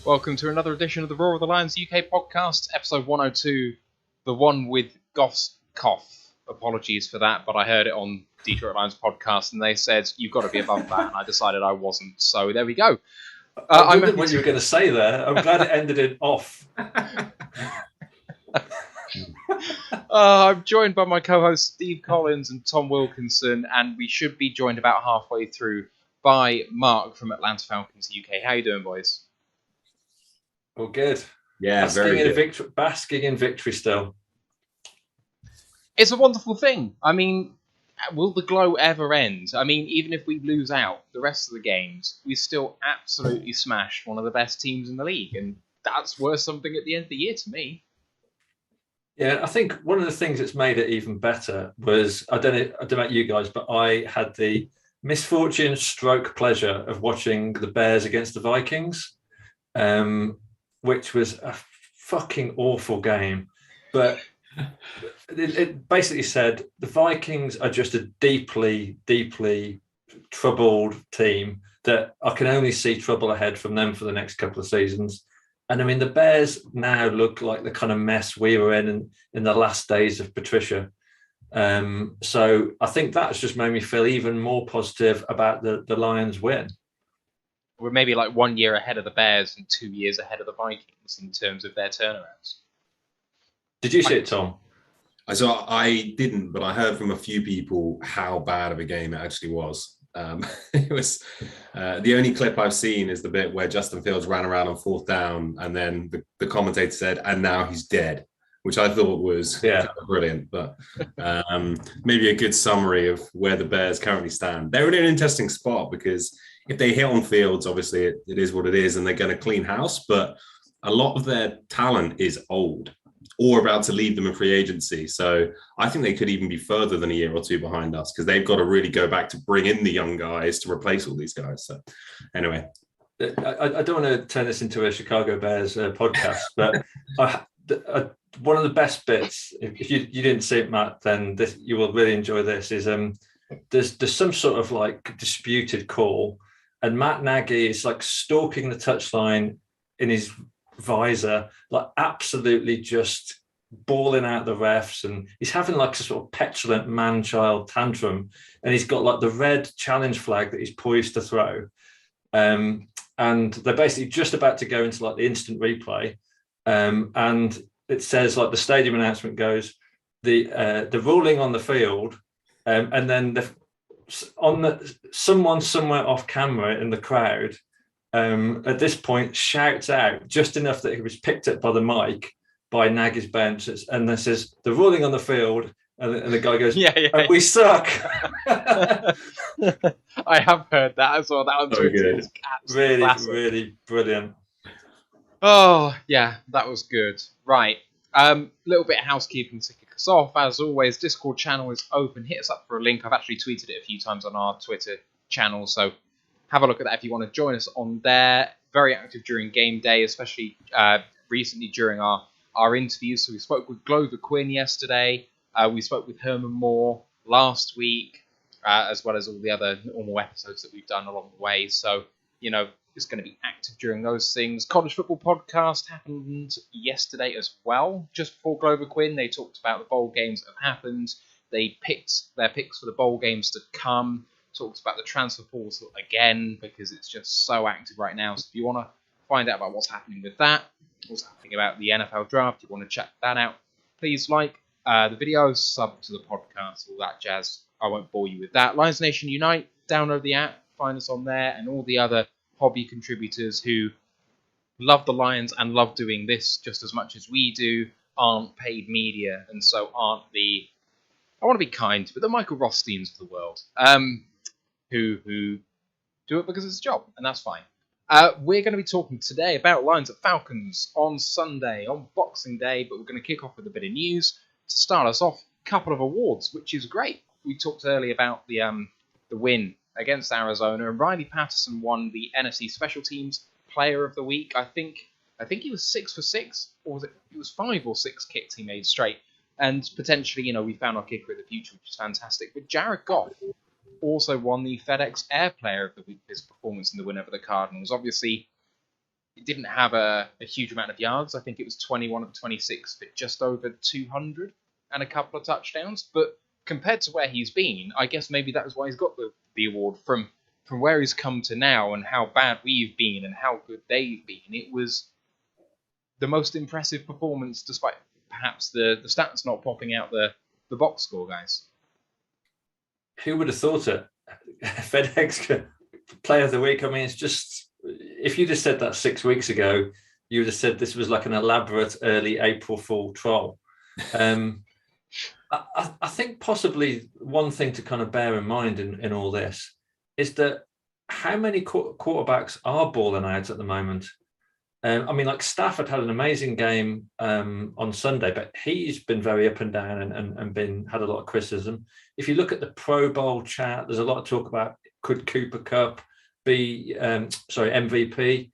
Welcome to another edition of the Roar of the Lions UK podcast, episode 102, the one with Goff's cough. Apologies for that, but I heard it on Detroit Lions podcast and they said, you've got to be above that, and I decided I wasn't, so there we go. I wondered what you were going to say there. I'm glad it ended in off. I'm joined by my co-hosts Steve Collins and Tom Wilkinson, and we should be joined about halfway through by Mark from Atlanta Falcons UK. How you doing, boys? Well, good. Yeah, very good. Basking in victory still. It's a wonderful thing. I mean, will the glow ever end? I mean, even if we lose out the rest of the games, we still absolutely smashed one of the best teams in the league, and that's worth something at the end of the year to me. Yeah, I think one of the things that's made it even better was, I don't know about you guys, but I had the misfortune stroke pleasure of watching the Bears against the Vikings, which was a fucking awful game. But it basically said the Vikings are just a deeply, deeply troubled team that I can only see trouble ahead from them for the next couple of seasons. And I mean, the Bears now look like the kind of mess we were in the last days of Patricia. So I think that's just made me feel even more positive about the Lions win. We're maybe like 1 year ahead of the Bears and 2 years ahead of the Vikings in terms of their turnarounds. Did you see it, Tom? I didn't, but I heard from a few people how bad of a game it actually was. It was the only clip I've seen is the bit where Justin Fields ran around on fourth down, and then the commentator said, "And now he's dead," which I thought was kind of brilliant. But maybe a good summary of where the Bears currently stand. They're in an interesting spot because if they hit on Fields, obviously it is what it is, and they're going to clean house. But a lot of their talent is old or about to leave them in free agency. So I think they could even be further than a year or two behind us because they've got to really go back to bring in the young guys to replace all these guys. So anyway. I don't want to turn this into a Chicago Bears podcast, but one of the best bits, if you didn't see it, Matt, then you will really enjoy this, is there's some sort of like disputed call and Matt Nagy is like stalking the touchline in his visor, like absolutely just bawling out the refs, and he's having like a sort of petulant man-child tantrum, and he's got like the red challenge flag that he's poised to throw, and they're basically just about to go into like the instant replay, and it says like the stadium announcement goes the ruling on the field, and then someone somewhere off camera in the crowd at this point shouts out just enough that he was picked up by the mic by Nagy's bench, and this is the ruling on the field, and the guy goes, we suck. I have heard that as well. That one's really classic. Really brilliant. Oh yeah, that was good. Right, little bit of housekeeping to kick us off. As always, Discord channel is open. Hit us up for a link. I've actually tweeted it a few times on our Twitter channel, so have a look at that if you want to join us on there. Very active during game day, especially recently during our interviews. So we spoke with Glover Quinn yesterday. We spoke with Herman Moore last week, as well as all the other normal episodes that we've done along the way. So, it's going to be active during those things. College Football Podcast happened yesterday as well. Just before Glover Quinn, they talked about the bowl games that have happened. They picked their picks for the bowl games to come. Talks about the transfer portal again because it's just so active right now. So if you want to find out about what's happening with that, what's happening about the NFL draft, you want to check that out, please like the videos, sub to the podcast, all that jazz. I won't bore you with that. Lions Nation Unite, download the app, find us on there, and all the other hobby contributors who love the Lions and love doing this just as much as we do aren't paid media, and so aren't I want to be kind, but the Michael Rothsteins of the world. Who do it because it's a job, and that's fine. We're going to be talking today about Lions at Falcons on Sunday, on Boxing Day, but we're going to kick off with a bit of news. To start us off, a couple of awards, which is great. We talked earlier about the win against Arizona, and Riley Patterson won the NFC Special Teams Player of the Week. I think he was 6 for 6, or was it was 5 or 6 kicks he made straight, and potentially, we found our kicker of the future, which is fantastic. But Jared Goff also won the FedEx Air Player of the Week for his performance in the win over the Cardinals. Obviously, it didn't have a huge amount of yards. I think it was 21 of 26 for just over 200 and a couple of touchdowns. But compared to where he's been, I guess maybe that was why he's got the award. From where he's come to now and how bad we've been and how good they've been, it was the most impressive performance, despite perhaps the stats not popping out the box score, guys. Who would have thought it? FedEx Player of the Week. I mean, it's just, if you'd have said that 6 weeks ago, you would have said this was like an elaborate early April Fool troll. I think possibly one thing to kind of bear in mind in all this is that how many quarterbacks are balling out at the moment? I mean, like Stafford had an amazing game on Sunday, but he's been very up and down and had a lot of criticism. If you look at the Pro Bowl chat, there's a lot of talk about could Cooper Kupp be MVP,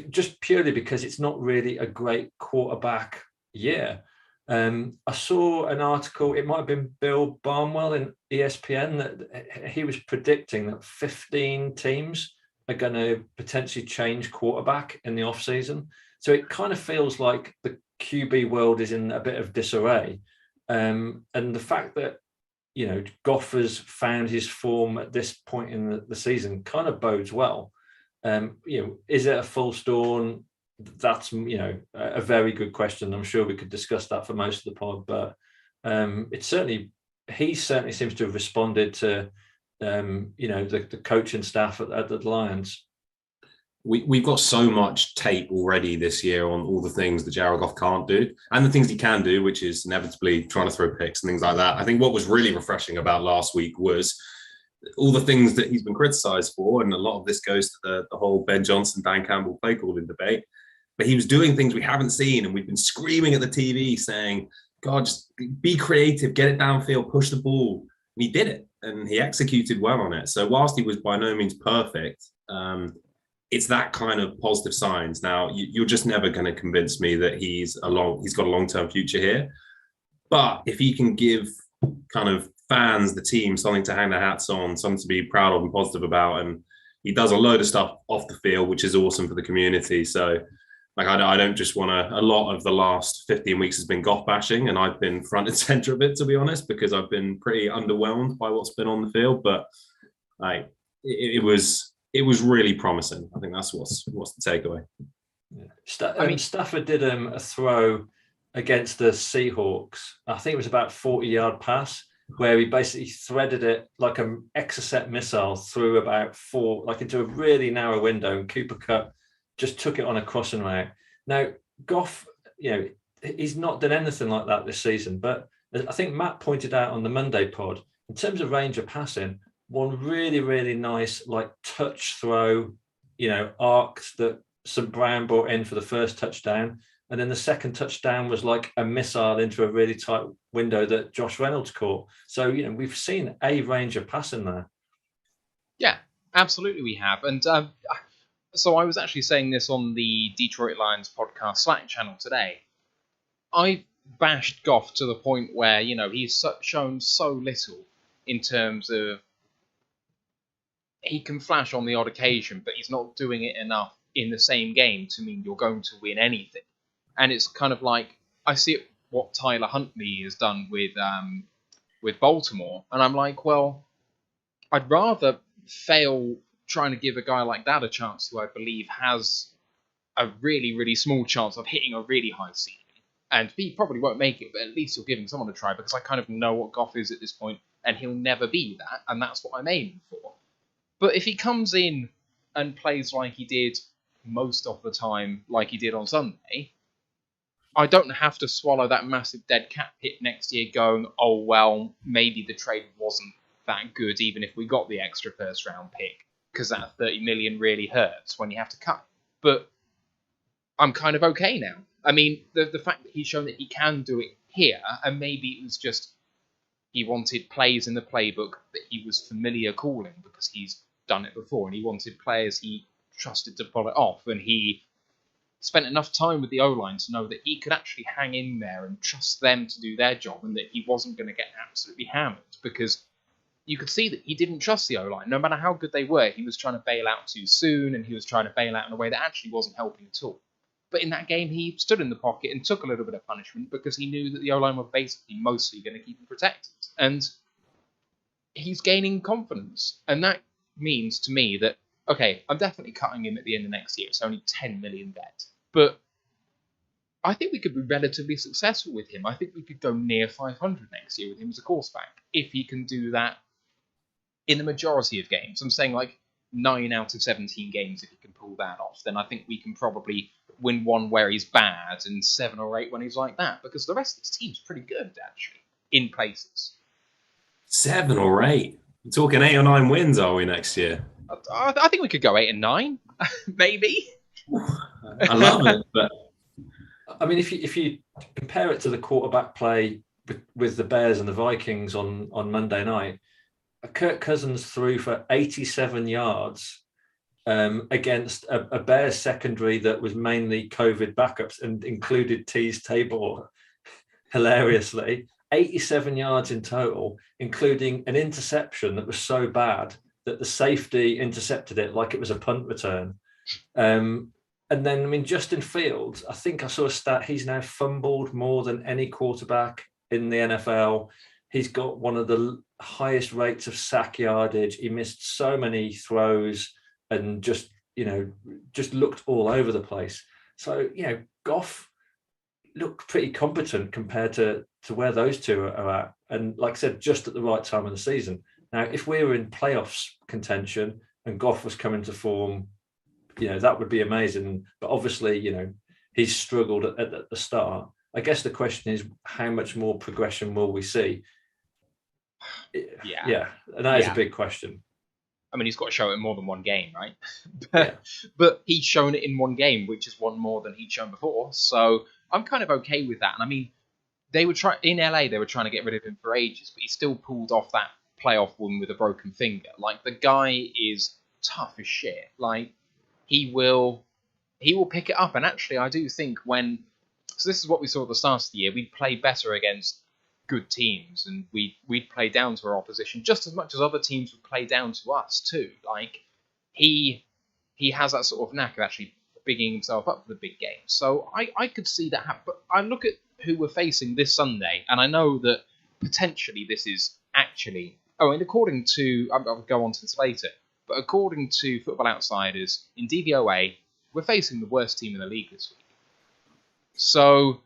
just purely because it's not really a great quarterback year. I saw an article, it might have been Bill Barnwell in ESPN, that he was predicting that 15 teams are going to potentially change quarterback in the offseason. So it kind of feels like the QB world is in a bit of disarray. And the fact that, Goff has found his form at this point in the season kind of bodes well. Is it a false dawn? That's, a very good question. I'm sure we could discuss that for most of the pod, but he certainly seems to have responded to, the coaching staff at the Lions. We've got so much tape already this year on all the things that Jared Goff can't do and the things he can do, which is inevitably trying to throw picks and things like that. I think what was really refreshing about last week was all the things that he's been criticized for, and a lot of this goes to the whole Ben Johnson, Dan Campbell play calling debate. But he was doing things we haven't seen, and we've been screaming at the TV saying, God, just be creative, get it downfield, push the ball. And he did it, and he executed well on it. So whilst he was by no means perfect, it's that kind of positive signs. Now, you're just never going to convince me that he's got a long-term future here. But if he can give kind of fans, the team, something to hang their hats on, something to be proud of and positive about, and he does a load of stuff off the field, which is awesome for the community. So, I don't just want to. A lot of the last 15 weeks has been Goff bashing, and I've been front and center of it, to be honest, because I've been pretty underwhelmed by what's been on the field. But it was really promising. I think that's what's the takeaway. Yeah. Stafford did a throw against the Seahawks. I think it was about 40-yard pass where he basically threaded it like an Exocet missile through about into a really narrow window, and Cooper Kupp just took it on a crossing route. Now, Goff, he's not done anything like that this season, but I think Matt pointed out on the Monday pod, in terms of range of passing, one really, really nice touch throw, arcs that St. Brown brought in for the first touchdown. And then the second touchdown was like a missile into a really tight window that Josh Reynolds caught. So, we've seen a range of passing there. Yeah, absolutely we have. And so I was actually saying this on the Detroit Lions podcast Slack channel today. I bashed Goff to the point where, he's shown so little in terms of he can flash on the odd occasion, but he's not doing it enough in the same game to mean you're going to win anything. And it's kind of like, I see what Tyler Huntley has done with Baltimore, and I'm like, well, I'd rather fail trying to give a guy like that a chance who I believe has a really, really small chance of hitting a really high ceiling. And he probably won't make it, but at least you're giving someone a try, because I kind of know what Goff is at this point, and he'll never be that, and that's what I'm aiming for. But if he comes in and plays like he did most of the time, like he did on Sunday, I don't have to swallow that massive dead cat hit next year going, oh, well, maybe the trade wasn't that good, even if we got the extra first-round pick, because that 30 million really hurts when you have to cut. But I'm kind of okay now. I mean, the fact that he's shown that he can do it here, and maybe it was just he wanted plays in the playbook that he was familiar calling because he's done it before, and he wanted players he trusted to pull it off, and he spent enough time with the O-line to know that he could actually hang in there and trust them to do their job, and that he wasn't going to get absolutely hammered, because you could see that he didn't trust the O-line. No matter how good they were, he was trying to bail out too soon, and he was trying to bail out in a way that actually wasn't helping at all. But in that game, he stood in the pocket and took a little bit of punishment because he knew that the O-line were basically mostly going to keep him protected. And he's gaining confidence. And that means to me that, okay, I'm definitely cutting him at the end of next year. It's only 10 million debt. But I think we could be relatively successful with him. I think we could go near 500 next year with him as a quarterback if he can do that in the majority of games. I'm saying like 9 out of 17 games if he can pull that off. Then I think we can probably win one where he's bad and 7 or 8 when he's like that, because the rest of this team's pretty good, actually, in places. 7 or 8? We're talking 8 or 9 wins, are we, next year? I think we could go 8 and 9, maybe. I love it, but I mean, if you compare it to the quarterback play with the Bears and the Vikings on Monday night, Kirk Cousins threw for 87 yards against a Bears secondary that was mainly COVID backups and included Tease Tabor, hilariously. 87 yards in total, including an interception that was so bad that the safety intercepted it like it was a punt return. And then, I mean, Justin Fields, I think I saw a stat, he's now fumbled more than any quarterback in the NFL. He's got one of the highest rates of sack yardage. He missed so many throws and just looked all over the place. So, Goff looked pretty competent compared to where those two are at. And like I said, just at the right time of the season. Now, if we were in playoffs contention and Goff was coming to form, that would be amazing. But obviously, he's struggled at the start. I guess the question is, how much more progression will we see? Yeah. And that is a big question. I mean, he's got to show it in more than one game, right? But he's shown it in one game, which is one more than he'd shown before. So I'm kind of okay with that. And I mean, in LA, they were trying to get rid of him for ages, but he still pulled off that playoff win with a broken finger. Like, the guy is tough as shit. Like, he will pick it up. And actually, I do think so this is what we saw at the start of the year. We'd play better against good teams, and we'd play down to our opposition just as much as other teams would play down to us too. Like, he has that sort of knack of actually bigging himself up for the big games. So I could see that happen. But I look at who we're facing this Sunday, and I know that potentially this is actually... Oh, and according to... I'll go on to this later, but according to Football Outsiders, in DVOA, we're facing the worst team in the league this week. So,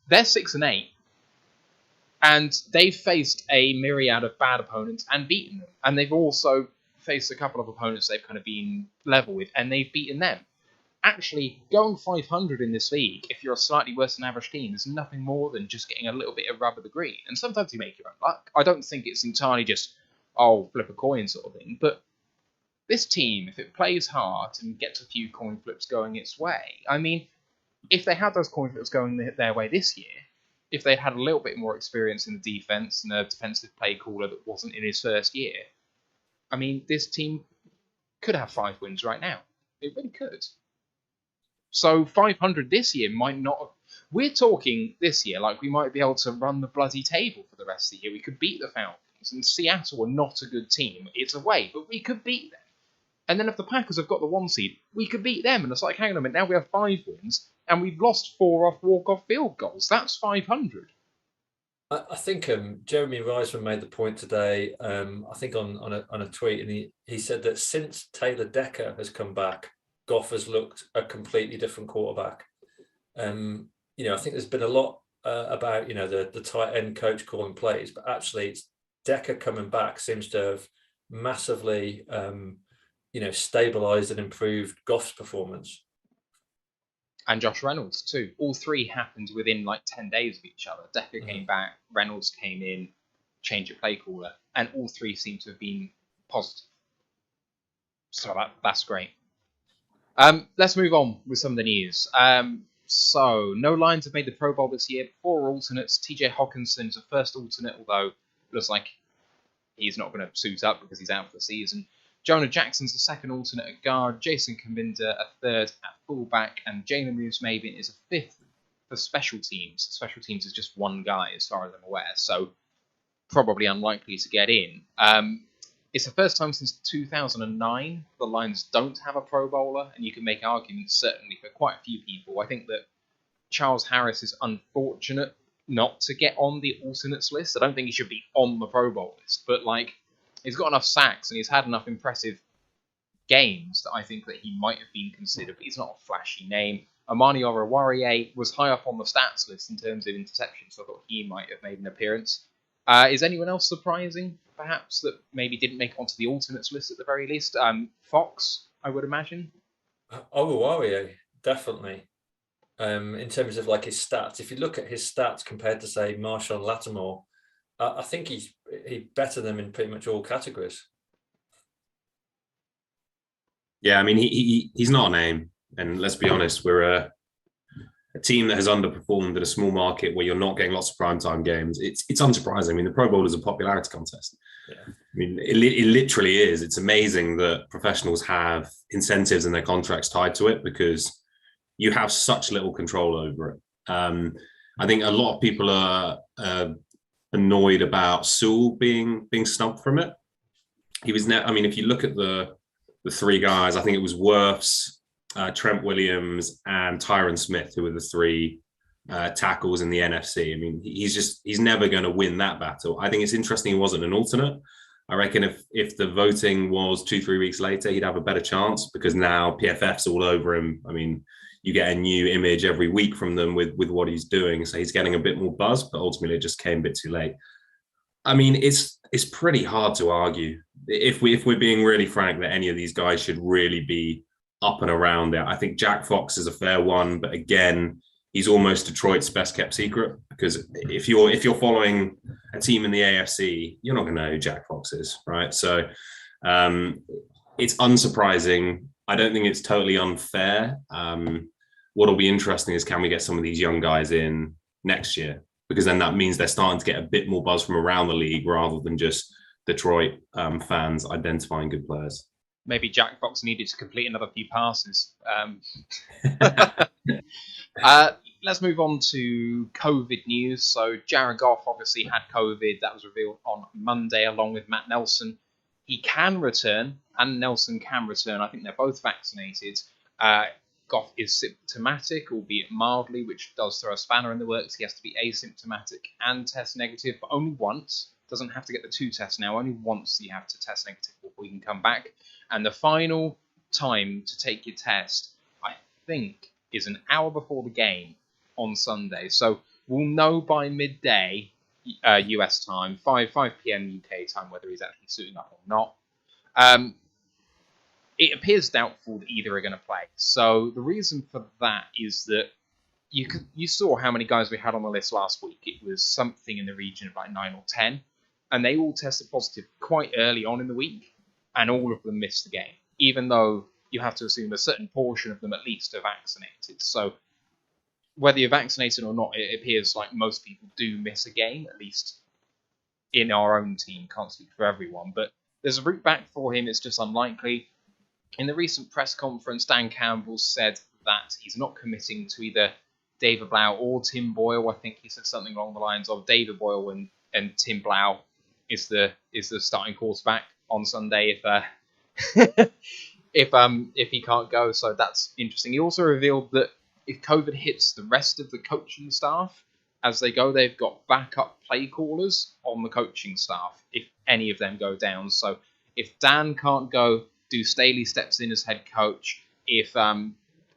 they're 6 and 8, and they've faced a myriad of bad opponents and beaten them. And they've also faced a couple of opponents they've kind of been level with, and they've beaten them. Actually, going 500 in this league, if you're a slightly worse than average team, is nothing more than just getting a little bit of rub of the green. And sometimes you make your own luck. I don't think it's entirely just, flip a coin sort of thing. But this team, if it plays hard and gets a few coin flips going its way, I mean, if they had those coin flips going their way this year, if they had a little bit more experience in the defense and a defensive play caller that wasn't in his first year, I mean, this team could have 5 wins right now. It really could. So 500 this year might not... We're talking this year like we might be able to run the bloody table for the rest of the year. We could beat the Falcons, and Seattle are not a good team. It's away, but we could beat them. And then if the Packers have got the 1 seed, we could beat them. And it's like, hang on a minute, now we have 5 wins, and we've lost 4 off walk-off field goals. That's 500. I think Jeremy Reisman made the point today, I think on a tweet, and he said that since Taylor Decker has come back, Goff has looked a completely different quarterback. I think there's been a lot about, the tight end coach calling plays, but actually it's Decker coming back seems to have massively, stabilized and improved Goff's performance. And Josh Reynolds too. All 3 happened within like 10 days of each other. Decker came back, Reynolds came in, change of play caller, and all 3 seem to have been positive. So that's great. Let's move on with some of the news. So, no lines have made the Pro Bowl this year. 4 alternates. TJ Hawkinson is a first alternate, although it looks like he's not going to suit up because he's out for the season. Jonah Jackson's the second alternate at guard. Jason Kaminda a third at fullback. And Jalen Reeves-Maybin is a 5th for special teams. Special teams is just 1 guy, as far as I'm aware. So, probably unlikely to get in. It's the first time since 2009 the Lions don't have a Pro Bowler, and you can make arguments certainly for quite a few people. I think that Charles Harris is unfortunate not to get on the alternates list. I don't think he should be on the Pro Bowl list, but like, he's got enough sacks and he's had enough impressive games that I think that he might have been considered, but he's not a flashy name. Amani Oruwariye was high up on the stats list in terms of interceptions, so I thought he might have made an appearance. Is anyone else surprising, perhaps, that maybe didn't make it onto the alternates list at the very least? Fox, I would imagine. Oruwariye, definitely. In terms of like his stats, if you look at his stats compared to, say, Marshall Lattimore, I think he better them in pretty much all categories. Yeah, I mean, he's not a name. And let's be honest, we're a team that has underperformed in a small market where you're not getting lots of primetime games. It's unsurprising. I mean, the Pro Bowl is a popularity contest. Yeah. I mean, it literally is. It's amazing that professionals have incentives in their contracts tied to it because you have such little control over it. I think a lot of people are annoyed about Sewell being snubbed from it. He was I mean, if you look at the three guys, I think it was Wirfs, Trent Williams, and Tyron Smith, who were the three tackles in the NFC. I mean, he's never going to win that battle. I think it's interesting he wasn't an alternate. I reckon if the voting was 2-3 weeks later, he'd have a better chance because now PFF's all over him. I mean, you get a new image every week from them with what he's doing. So he's getting a bit more buzz, but ultimately it just came a bit too late. I mean, it's pretty hard to argue. If we're being really frank, that any of these guys should really be up and around there. I think Jack Fox is a fair one, but again, he's almost Detroit's best kept secret because if you're following a team in the AFC, you're not going to know who Jack Fox is, right? So it's unsurprising. I don't think it's totally unfair. What'll be interesting is can we get some of these young guys in next year? Because then that means they're starting to get a bit more buzz from around the league rather than just Detroit fans identifying good players. Maybe Jack Fox needed to complete another few passes. Let's move on to COVID news. So Jared Goff obviously had COVID. That was revealed on Monday along with Matt Nelson. He can return and Nelson can return. I think they're both vaccinated. Goff is symptomatic, albeit mildly, which does throw a spanner in the works. He has to be asymptomatic and test negative, but only once. Doesn't have to get the 2 tests now. Only once you have to test negative before you can come back. And the final time to take your test, I think, is an hour before the game on Sunday. So we'll know by midday US time, 5 p.m. UK time, whether he's actually suiting up or not. It appears doubtful that either are going to play. So the reason for that is that you saw how many guys we had on the list last week. It was something in the region of like 9 or 10. And they all tested positive quite early on in the week. And all of them missed the game, even though you have to assume a certain portion of them at least are vaccinated. So whether you're vaccinated or not, it appears like most people do miss a game, at least in our own team. Can't speak for everyone, but there's a route back for him. It's just unlikely. In the recent press conference, Dan Campbell said that he's not committing to either David Blau or Tim Boyle. I think he said something along the lines of David Boyle and Tim Blau is the starting quarterback on Sunday if he can't go. So that's interesting. He also revealed that if COVID hits the rest of the coaching staff as they go, they've got backup play callers on the coaching staff if any of them go down. So if Dan can't go, Do Staley steps in as head coach. If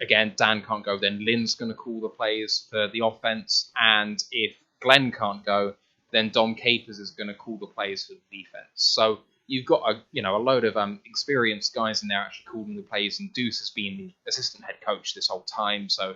again Dan can't go, then Lynn's going to call the plays for the offense, and if Glenn can't go, then Dom Capers is going to call the plays for the defense. So you've got a load of experienced guys in there actually calling the plays, and Deuce has been the assistant head coach this whole time, so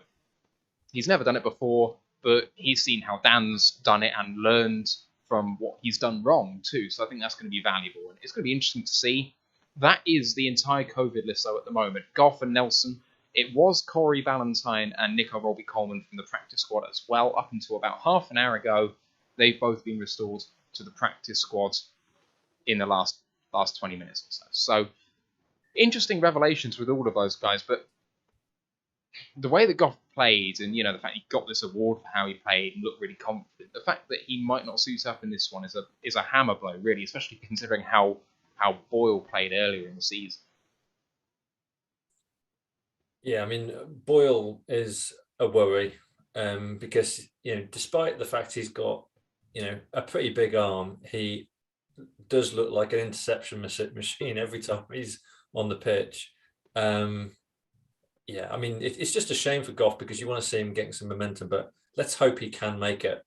he's never done it before, but he's seen how Dan's done it and learned from what he's done wrong too. So I think that's going to be valuable, and it's going to be interesting to see. That is the entire COVID list though at the moment. Goff and Nelson. It was Corey Valentine and Nico Roby-Coleman from the practice squad as well up until about half an hour ago. They've both been restored to the practice squad in the last 20 minutes or so. So, interesting revelations with all of those guys. But the way that Goff played, and the fact he got this award for how he played and looked really confident, the fact that he might not suit up in this one is a hammer blow, really, especially considering how Boyle played earlier in the season. Yeah, I mean, Boyle is a worry because despite the fact he's got a pretty big arm, he does look like an interception machine every time he's on the pitch. Yeah, I mean, it's just a shame for Goff because you want to see him getting some momentum, but let's hope he can make it.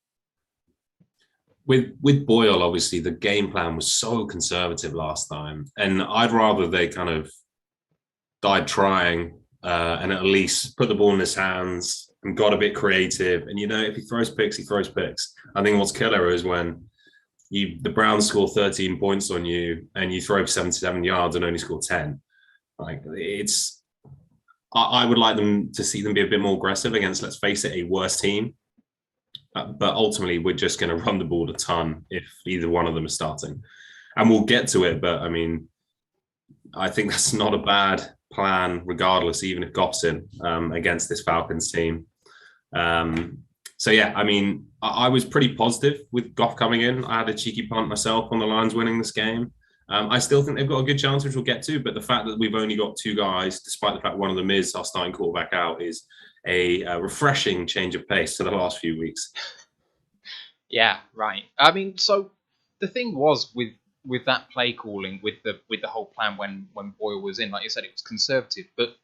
With Boyle, obviously, the game plan was so conservative last time, and I'd rather they kind of died trying and at least put the ball in his hands and got a bit creative. And, if he throws picks, he throws picks. I think what's killer is when the Browns score 13 points on you and you throw 77 yards and only score 10. Like, I would like them to see them be a bit more aggressive against, let's face it, a worse team. But ultimately, we're just going to run the ball a ton if either one of them is starting. And we'll get to it, but I mean, I think that's not a bad plan, regardless, even if Goff's in against this Falcons team. So, yeah, I mean, I was pretty positive with Goff coming in. I had a cheeky punt myself on the Lions winning this game. I still think they've got a good chance, which we'll get to. But the fact that we've only got two guys, despite the fact one of them is our starting quarterback out, is a refreshing change of pace to the last few weeks. Yeah, right. I mean, so the thing was with that play calling, with the whole plan when Boyle was in, like you said, it was conservative, but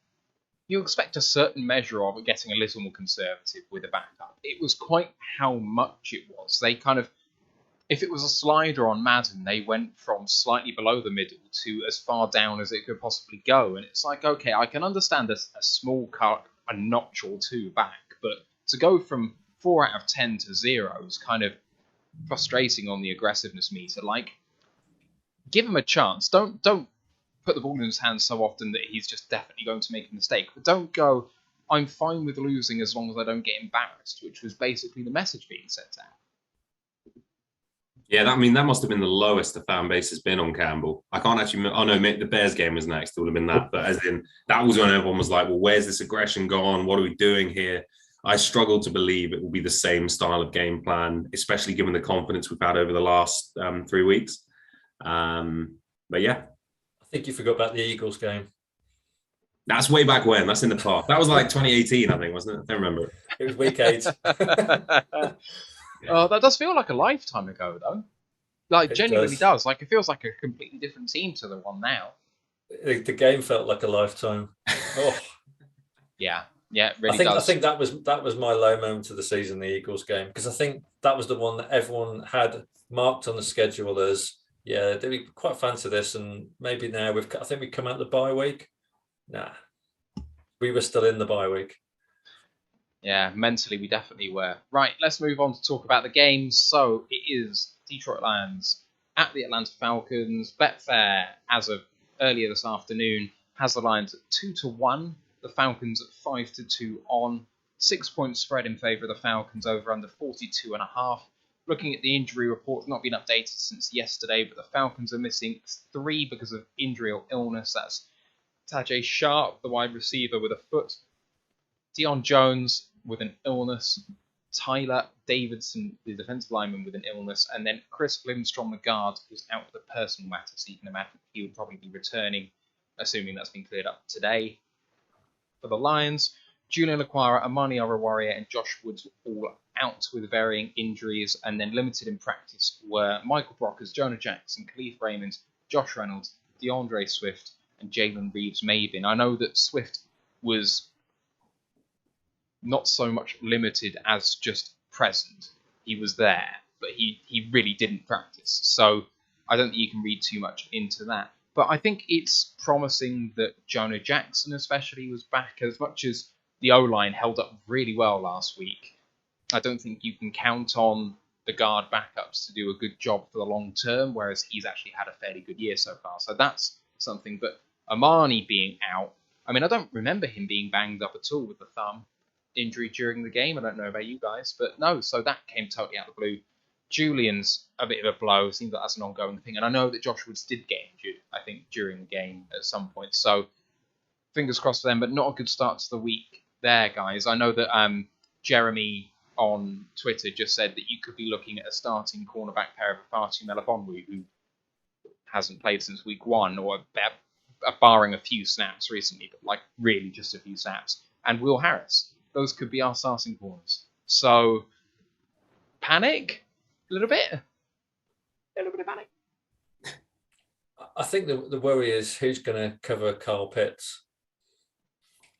you expect a certain measure of it getting a little more conservative with a backup. It was quite how much it was. They kind of, if it was a slider on Madden, they went from slightly below the middle to as far down as it could possibly go. And it's like, okay, I can understand a small cut, a notch or two back, but to go from 4 out of 10 to 0 is kind of frustrating on the aggressiveness meter. Like, give him a chance. Don't put the ball in his hands so often that he's just definitely going to make a mistake. But don't go, I'm fine with losing as long as I don't get embarrassed, which was basically the message being sent out. Yeah, that must have been the lowest the fan base has been on Campbell. I can't actually. Oh no, the Bears game was next. It would have been that. But as in, that was when everyone was like, "Well, where's this aggression gone? What are we doing here?" I struggle to believe it will be the same style of game plan, especially given the confidence we've had over the last 3 weeks. But yeah, I think you forgot about the Eagles game. That's way back when. That's in the past. That was like 2018, I think, wasn't it? I don't remember. It was week 8. Oh, that does feel like a lifetime ago, though. Like, it genuinely does. Like, it feels like a completely different team to the one now. The game felt like a lifetime. Oh, yeah, it really does. I think that was my low moment of the season, the Eagles game, because I think that was the one that everyone had marked on the schedule as, yeah, they quite fancy this, and maybe now I think we come out the bye week. Nah, we were still in the bye week. Yeah, mentally we definitely were. Right, let's move on to talk about the games. So it is Detroit Lions at the Atlanta Falcons. Betfair, as of earlier this afternoon, has the Lions at 2-1, the Falcons at 5-2 on. 6 point spread in favour of the Falcons, over under 42.5. Looking at the injury report, not been updated since yesterday, but the Falcons are missing 3 because of injury or illness. That's Tajay Sharp, the wide receiver, with a foot. Deion Jones with an illness. Tyler Davidson, the defensive lineman, with an illness. And then Chris Lindstrom, the guard, who's out with a personal matter. So you can imagine he would probably be returning, assuming that's been cleared up today. For the Lions, Julian Laquara, Amani Oruwariye, and Josh Woods were all out with varying injuries. And then limited in practice were Michael Brockers, Jonah Jackson, Khalif Raymond, Josh Reynolds, DeAndre Swift, and Jalen Reeves-Maybin. I know that Swift was not so much limited as just present. He was there, but he really didn't practice. So I don't think you can read too much into that. But I think it's promising that Jonah Jackson especially was back. As much as the O-line held up really well last week, I don't think you can count on the guard backups to do a good job for the long term, whereas he's actually had a fairly good year so far. So that's something. But Amani being out, I mean, I don't remember him being banged up at all with the thumb injury during the game. I don't know about you guys, but no, so that came totally out of the blue. Julian's a bit of a blow. Seems like that's an ongoing thing. And I know that Josh Woods did get injured, I think, during the game at some point. So fingers crossed for them, but not a good start to the week there, guys. I know that Jeremy on Twitter just said that you could be looking at a starting cornerback pair of Fatu Melifonwu, who hasn't played since week 1, or barring a few snaps recently, but like really just a few snaps, and Will Harris. Those could be our starting corners. So, panic? A little bit? A little bit of panic. I think the worry is who's going to cover Carl Pitts.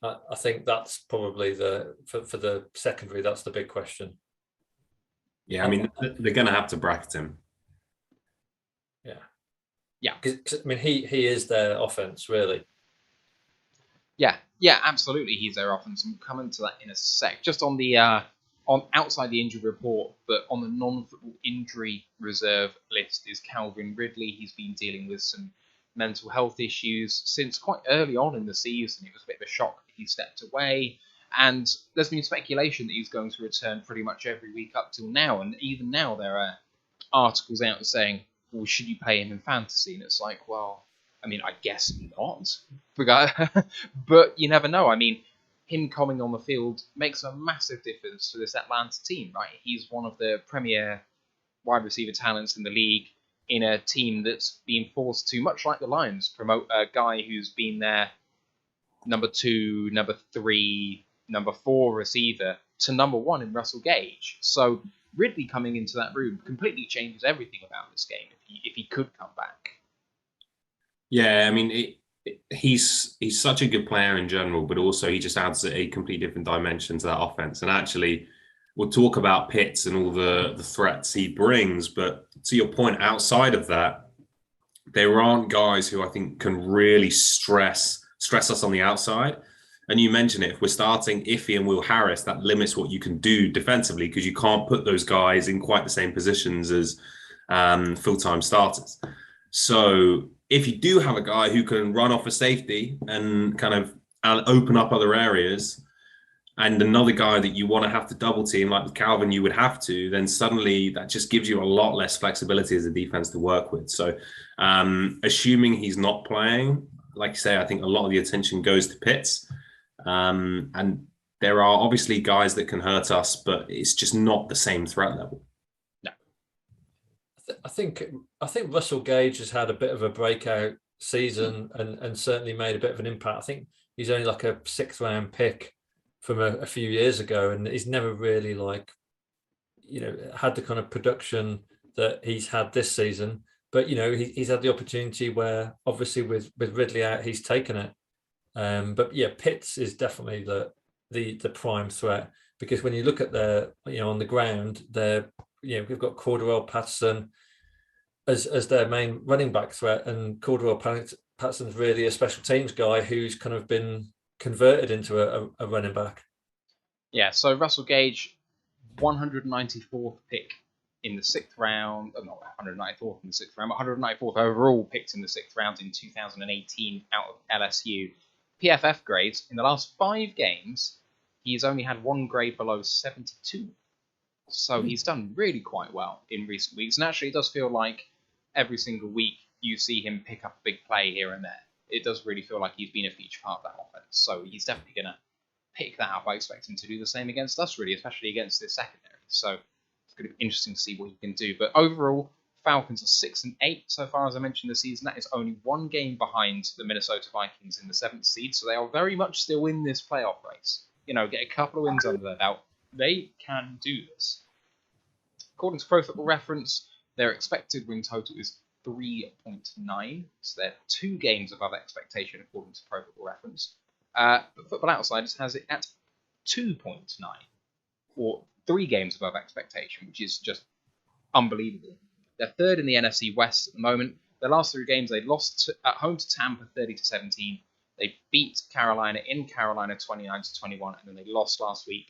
I think that's probably for the secondary, that's the big question. Yeah, I mean, they're going to have to bracket him. Yeah. Because I mean, he is their offense, really. Yeah, absolutely. He's their offense, and we'll come into that in a sec. Just on the on outside the injury report, but on the non-football injury reserve list is Calvin Ridley. He's been dealing with some mental health issues since quite early on in the season. It was a bit of a shock that he stepped away, and there's been speculation that he's going to return pretty much every week up till now. And even now, there are articles out saying, well, should you play him in fantasy? And it's like, well, I mean, I guess not. But you never know. I mean, him coming on the field makes a massive difference to this Atlanta team, right? He's one of the premier wide receiver talents in the league in a team that's been forced to, much like the Lions, promote a guy who's been their number 2, number 3, number 4 receiver to number 1 in Russell Gage. So Ridley coming into that room completely changes everything about this game if he could come back. Yeah, I mean, he's such a good player in general, but also he just adds a completely different dimension to that offense. And actually, we'll talk about Pitts and all the threats he brings, but to your point, outside of that, there aren't guys who I think can really stress us on the outside. And you mentioned it, if we're starting Iffy and Will Harris, that limits what you can do defensively because you can't put those guys in quite the same positions as full-time starters. So if you do have a guy who can run off a safety and kind of open up other areas, and another guy that you want to have to double team, like with Calvin, you would have to, then suddenly that just gives you a lot less flexibility as a defense to work with. So assuming he's not playing, like you say, I think a lot of the attention goes to Pitts. And there are obviously guys that can hurt us, but it's just not the same threat level. No. I think Russell Gage has had a bit of a breakout season and certainly made a bit of an impact. I think he's only like a 6th round pick from a few years ago, and he's never really had the kind of production that he's had this season. But he's had the opportunity where obviously with Ridley out, he's taken it. But yeah, Pitts is definitely the prime threat, because when you look at their, on the ground, we've got Cordarrelle Patterson as their main running back threat, and Cordarrelle Patterson's really a special teams guy who's kind of been converted into a running back. Yeah, so Russell Gage, 194th pick in the 6th round, not 194th in the 6th round, but 194th overall picked in the 6th round in 2018 out of LSU. PFF grades, in the last 5 games, he's only had 1 grade below 72. So he's done really quite well in recent weeks. And actually, it does feel like every single week you see him pick up a big play here and there. It does really feel like he's been a feature part of that offense. So he's definitely going to pick that up. I expect him to do the same against us, really, especially against this secondary. So it's going to be interesting to see what he can do. But overall, Falcons are 6-8 so far, as I mentioned, this season. That is only 1 game behind the Minnesota Vikings in the 7th seed. So they are very much still in this playoff race. Get a couple of wins under their belt. They can do this. According to Pro Football Reference, their expected win total is 3.9. So they're 2 games above expectation, according to Pro Football Reference. But Football Outsiders has it at 2.9, or 3 games above expectation, which is just unbelievable. They're 3rd in the NFC West at the moment. Their last 3 games, they lost at home to Tampa 30-17. They beat Carolina in Carolina 29-21, and then they lost last week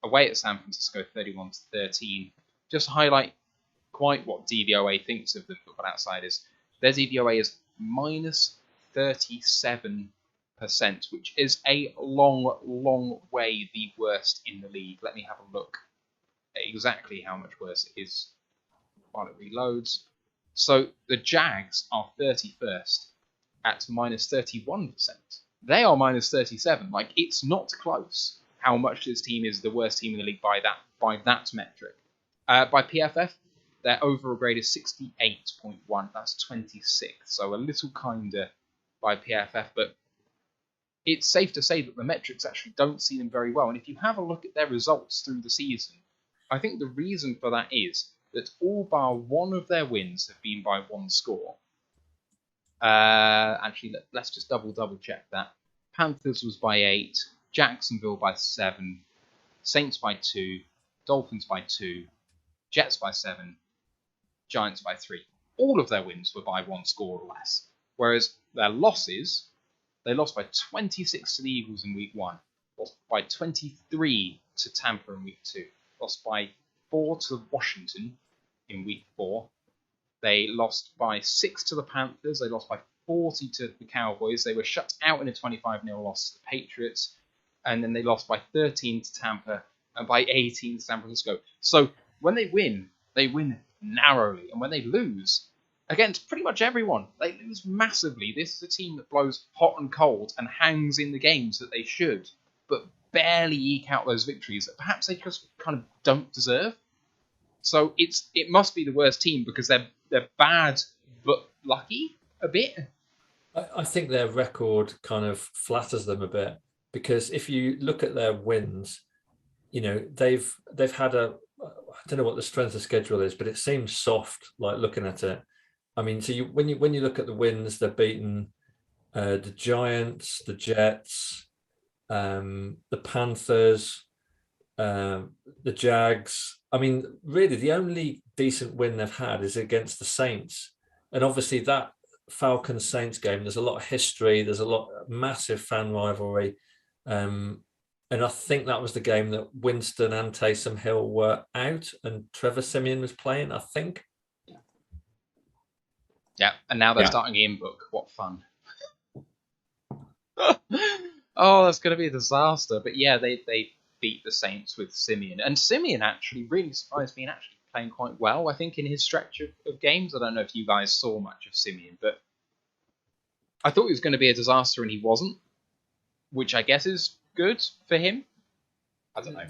away at San Francisco 31-13. Just to highlight quite what DVOA thinks of the Football Outsiders. Their DVOA is minus 37%, which is a long, long way the worst in the league. Let me have a look at exactly how much worse it is while it reloads. So the Jags are 31st at minus 31%. They are minus 37. Like, it's not close. how much this team is the worst team in the league by that metric. By PFF, their overall grade is 68.1. That's 26th, so a little kinder by PFF, but it's safe to say that the metrics actually don't see them very well. And if you have a look at their results through the season, I think the reason for that is that all bar one of their wins have been by one score. Actually, let's just double check that. Panthers was by 8, Jacksonville by 7, Saints by 2, Dolphins by 2, Jets by 7, Giants by 3. All of their wins were by one score or less. Whereas their losses, they lost by 26 to the Eagles in week 1, lost by 23 to Tampa in week 2, lost by 4 to Washington in week 4. They lost by 6 to the Panthers. They lost by 40 to the Cowboys. They were shut out in a 25-0 loss to the Patriots. And then they lost by 13 to Tampa and by 18 to San Francisco. So when they win narrowly. And when they lose against pretty much everyone, they lose massively. This is a team that blows hot and cold and hangs in the games that they should, but barely eke out those victories that perhaps they just kind of don't deserve. So it must be the worst team because they're bad but lucky a bit. I think their record kind of flatters them a bit, because if you look at their wins, you know, they've had I don't know what the strength of schedule is, but it seems soft, like looking at it. I mean, so when you look at the wins, they're beaten the Giants, the Jets, the Panthers, the Jags. I mean, really, the only decent win they've had is against the Saints. And obviously that Falcons-Saints game, there's a lot of history. There's a lot massive fan rivalry. And I think that was the game that Winston and Taysom Hill were out and Trevor Siemian was playing, I think. Yeah, and now they're starting Ian Book. What fun. Oh, that's going to be a disaster. But yeah, they beat the Saints with Siemian. And Siemian actually really surprised me and actually playing quite well, I think, in his stretch of games. I don't know if you guys saw much of Siemian, but I thought he was going to be a disaster and he wasn't, which I guess is good for him. I don't know.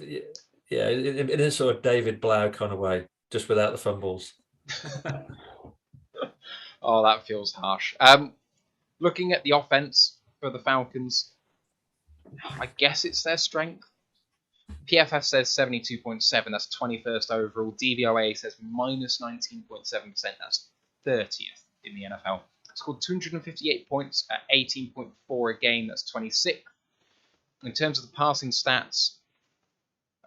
Yeah, in a sort of David Blau kind of way, just without the fumbles. Oh, that feels harsh. Looking at the offense for the Falcons, I guess it's their strength. PFF says 72.7, that's 21st overall. DVOA says minus 19.7%, that's 30th in the NFL. Scored 258 points at 18.4 a game, that's 26th. In terms of the passing stats,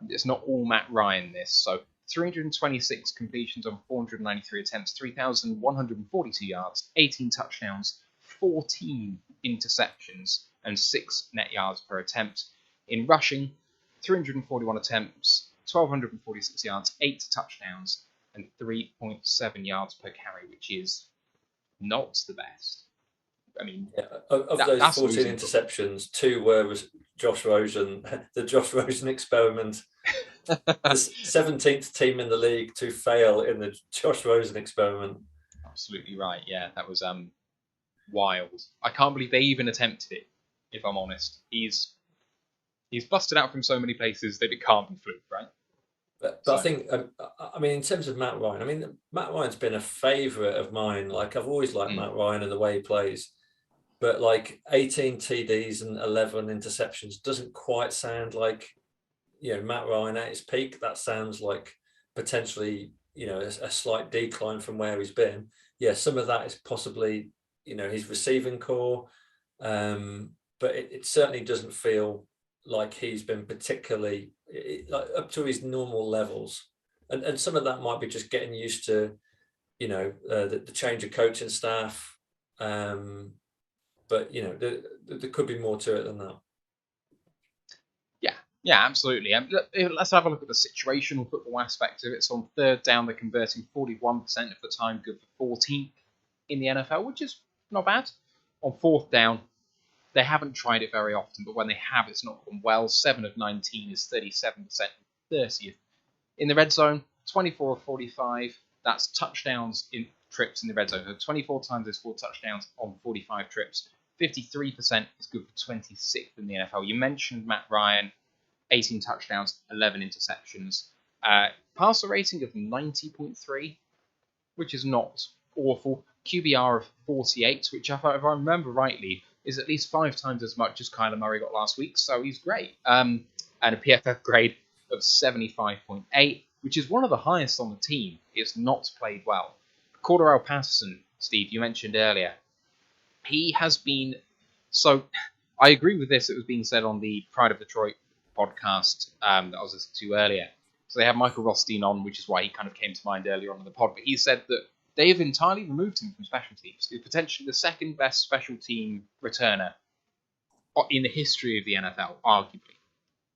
it's not all Matt Ryan this, so 326 completions on 493 attempts, 3,142 yards, 18 touchdowns, 14 interceptions, and 6 net yards per attempt. In rushing, 341 attempts, 1,246 yards, 8 touchdowns, and 3.7 yards per carry, which is not the best. I mean, of those 14 interceptions, 2 were Josh Rosen, the Josh Rosen experiment. The 17th team in the league to fail in the Josh Rosen experiment. Absolutely right. Yeah, that was wild. I can't believe they even attempted it, if I'm honest. He's busted out from so many places that it can't be fluke, right? But I think, I mean, in terms of Matt Ryan, I mean, Matt Ryan's been a favourite of mine. Like, I've always liked Matt Ryan and the way he plays. But, like, 18 TDs and 11 interceptions doesn't quite sound like, you know, Matt Ryan at his peak. That sounds like potentially, you know, a slight decline from where he's been. Yeah, some of that is possibly, you know, his receiving core. But it certainly doesn't feel like he's been particularly like up to his normal levels. And some of that might be just getting used to, you know, the change of coaching staff. But, you know, there could be more to it than that. Yeah, absolutely. Let's have a look at the situational football aspect of it. So on third down, they're converting 41% of the time, good for 14th in the NFL, which is not bad. On fourth down, they haven't tried it very often, but when they have, it's not gone well. 7 of 19 is 37%, 30th. In the red zone, 24 of 45, that's touchdowns in trips in the red zone. So 24 times they scored touchdowns on 45 trips. 53% is good for 26th in the NFL. You mentioned Matt Ryan. 18 touchdowns, 11 interceptions. Passer rating of 90.3, which is not awful. QBR of 48, which, if I remember rightly, is at least 5 times as much as Kyler Murray got last week, so he's great. And a PFF grade of 75.8, which is one of the highest on the team. It's not played well. Cordarrelle Patterson, Steve, you mentioned earlier, he has been... So, I agree with this. It was being said on the Pride of Detroit podcast that I was listening to earlier. So they had Michael Rothstein on, which is why he kind of came to mind earlier on in the pod. But he said that they have entirely removed him from special teams. He's potentially the second best special team returner in the history of the NFL, arguably.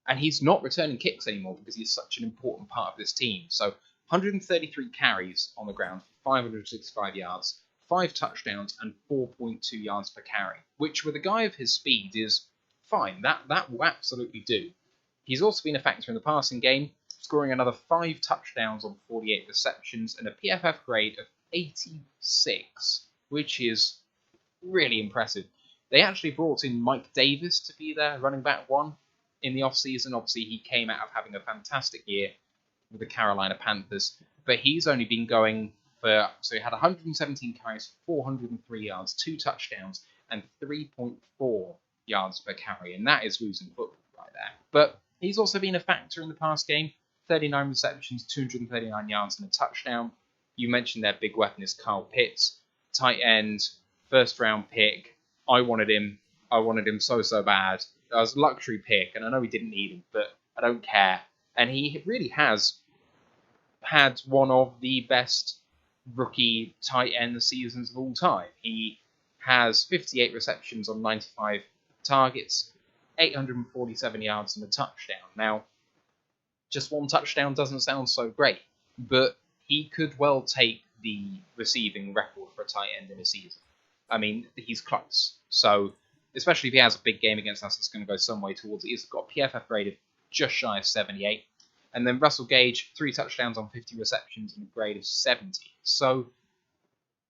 And he's not returning kicks anymore because he's such an important part of this team. So 133 carries on the ground, 565 yards, 5 touchdowns, and 4.2 yards per carry, which with a guy of his speed is fine. That will absolutely do. He's also been a factor in the passing game, scoring another 5 touchdowns on 48 receptions and a PFF grade of 86, which is really impressive. They actually brought in Mike Davis to be their running back one in the offseason. Obviously, he came out of having a fantastic year with the Carolina Panthers, but he's only been going for... So he had 117 carries, 403 yards, 2 touchdowns, and 3.4 yards per carry, and that is losing football right there. But he's also been a factor in the past game. 39 receptions, 239 yards, and a touchdown. You mentioned their big weapon is Kyle Pitts, tight end, first-round pick. I wanted him so bad. It was a luxury pick, and I know we didn't need him, but I don't care. And he really has had one of the best rookie tight end seasons of all time. He has 58 receptions on 95 targets, 847 yards, and a touchdown. Now, just one touchdown doesn't sound so great, but he could well take the receiving record for a tight end in a season. I mean, he's close. So, especially if he has a big game against us, it's going to go some way towards it. He's got a PFF grade of just shy of 78. And then Russell Gage, 3 touchdowns on 50 receptions and a grade of 70. So,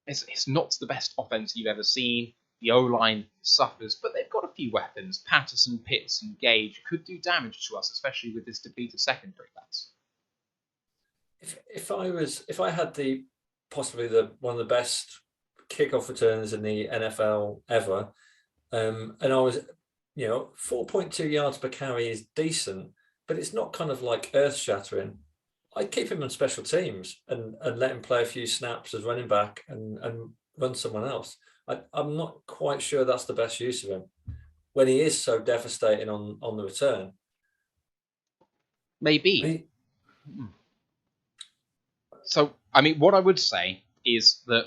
it's not the best offense you've ever seen. The O-line suffers, but they've got a few weapons. Patterson, Pitts, and Gage could do damage to us, especially with this depleted secondary. If I had possibly one of the best kickoff returns in the NFL ever, and I was, 4.2 yards per carry is decent, but it's not kind of like earth-shattering. I'd keep him on special teams and let him play a few snaps as running back and run someone else. I'm not quite sure that's the best use of him when he is so devastating on the return. Maybe. So, I mean, what I would say is that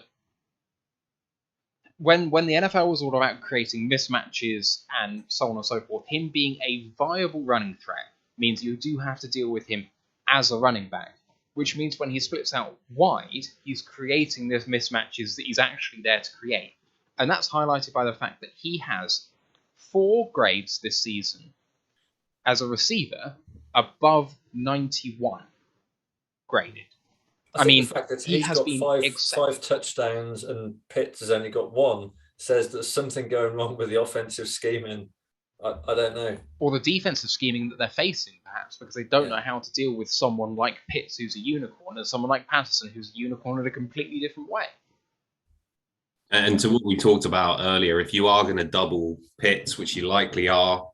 when the NFL was all about creating mismatches and so on and so forth, him being a viable running threat means you do have to deal with him as a running back, which means when he splits out wide, he's creating those mismatches that he's actually there to create. And that's highlighted by the fact that he has 4 grades this season as a receiver above 91 graded. I mean, the fact that he has been five touchdowns and Pitts has only got 1 says there's something going wrong with the offensive scheming. I don't know. Or the defensive scheming that they're facing, perhaps, because they don't know how to deal with someone like Pitts, who's a unicorn, and someone like Patterson, who's a unicorn in a completely different way. And to what we talked about earlier, if you are going to double Pitts, which you likely are,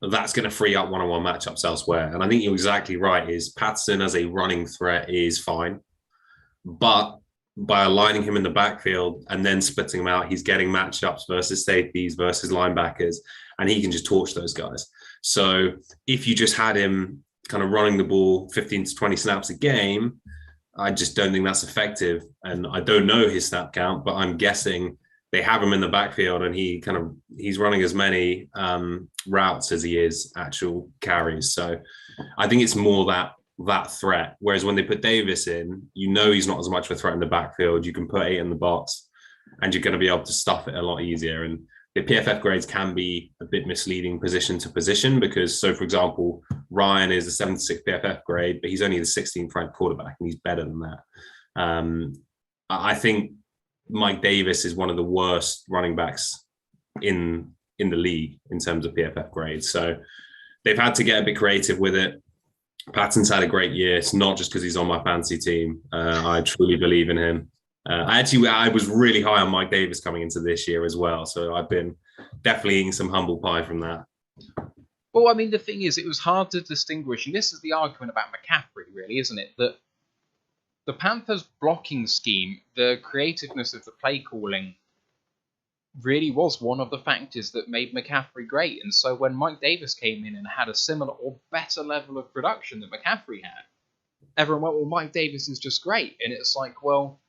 that's going to free up one-on-one matchups elsewhere. And I think you're exactly right, is Patterson as a running threat is fine. But by aligning him in the backfield and then splitting him out, he's getting matchups versus safeties versus linebackers, and he can just torch those guys. So if you just had him kind of running the ball 15 to 20 snaps a game, I just don't think that's effective. And I don't know his snap count, but I'm guessing they have him in the backfield and he's running as many routes as he is actual carries. So I think it's more that threat. Whereas when they put Davis in, he's not as much of a threat in the backfield. You can put 8 in the box and you're going to be able to stuff it a lot easier. And the PFF grades can be a bit misleading position to position because, so for example, Ryan is a 76 PFF grade, but he's only the 16th ranked quarterback and he's better than that. I think Mike Davis is one of the worst running backs in in the league in terms of PFF grades. So they've had to get a bit creative with it. Patton's had a great year. It's not just because he's on my fantasy team. I truly believe in him. I was really high on Mike Davis coming into this year as well. So I've been definitely eating some humble pie from that. Well, I mean, the thing is, it was hard to distinguish, and this is the argument about McCaffrey, really, isn't it? That the Panthers' blocking scheme, the creativeness of the play calling, really was one of the factors that made McCaffrey great. And so when Mike Davis came in and had a similar or better level of production that McCaffrey had, everyone went, well, Mike Davis is just great. And it's like, well,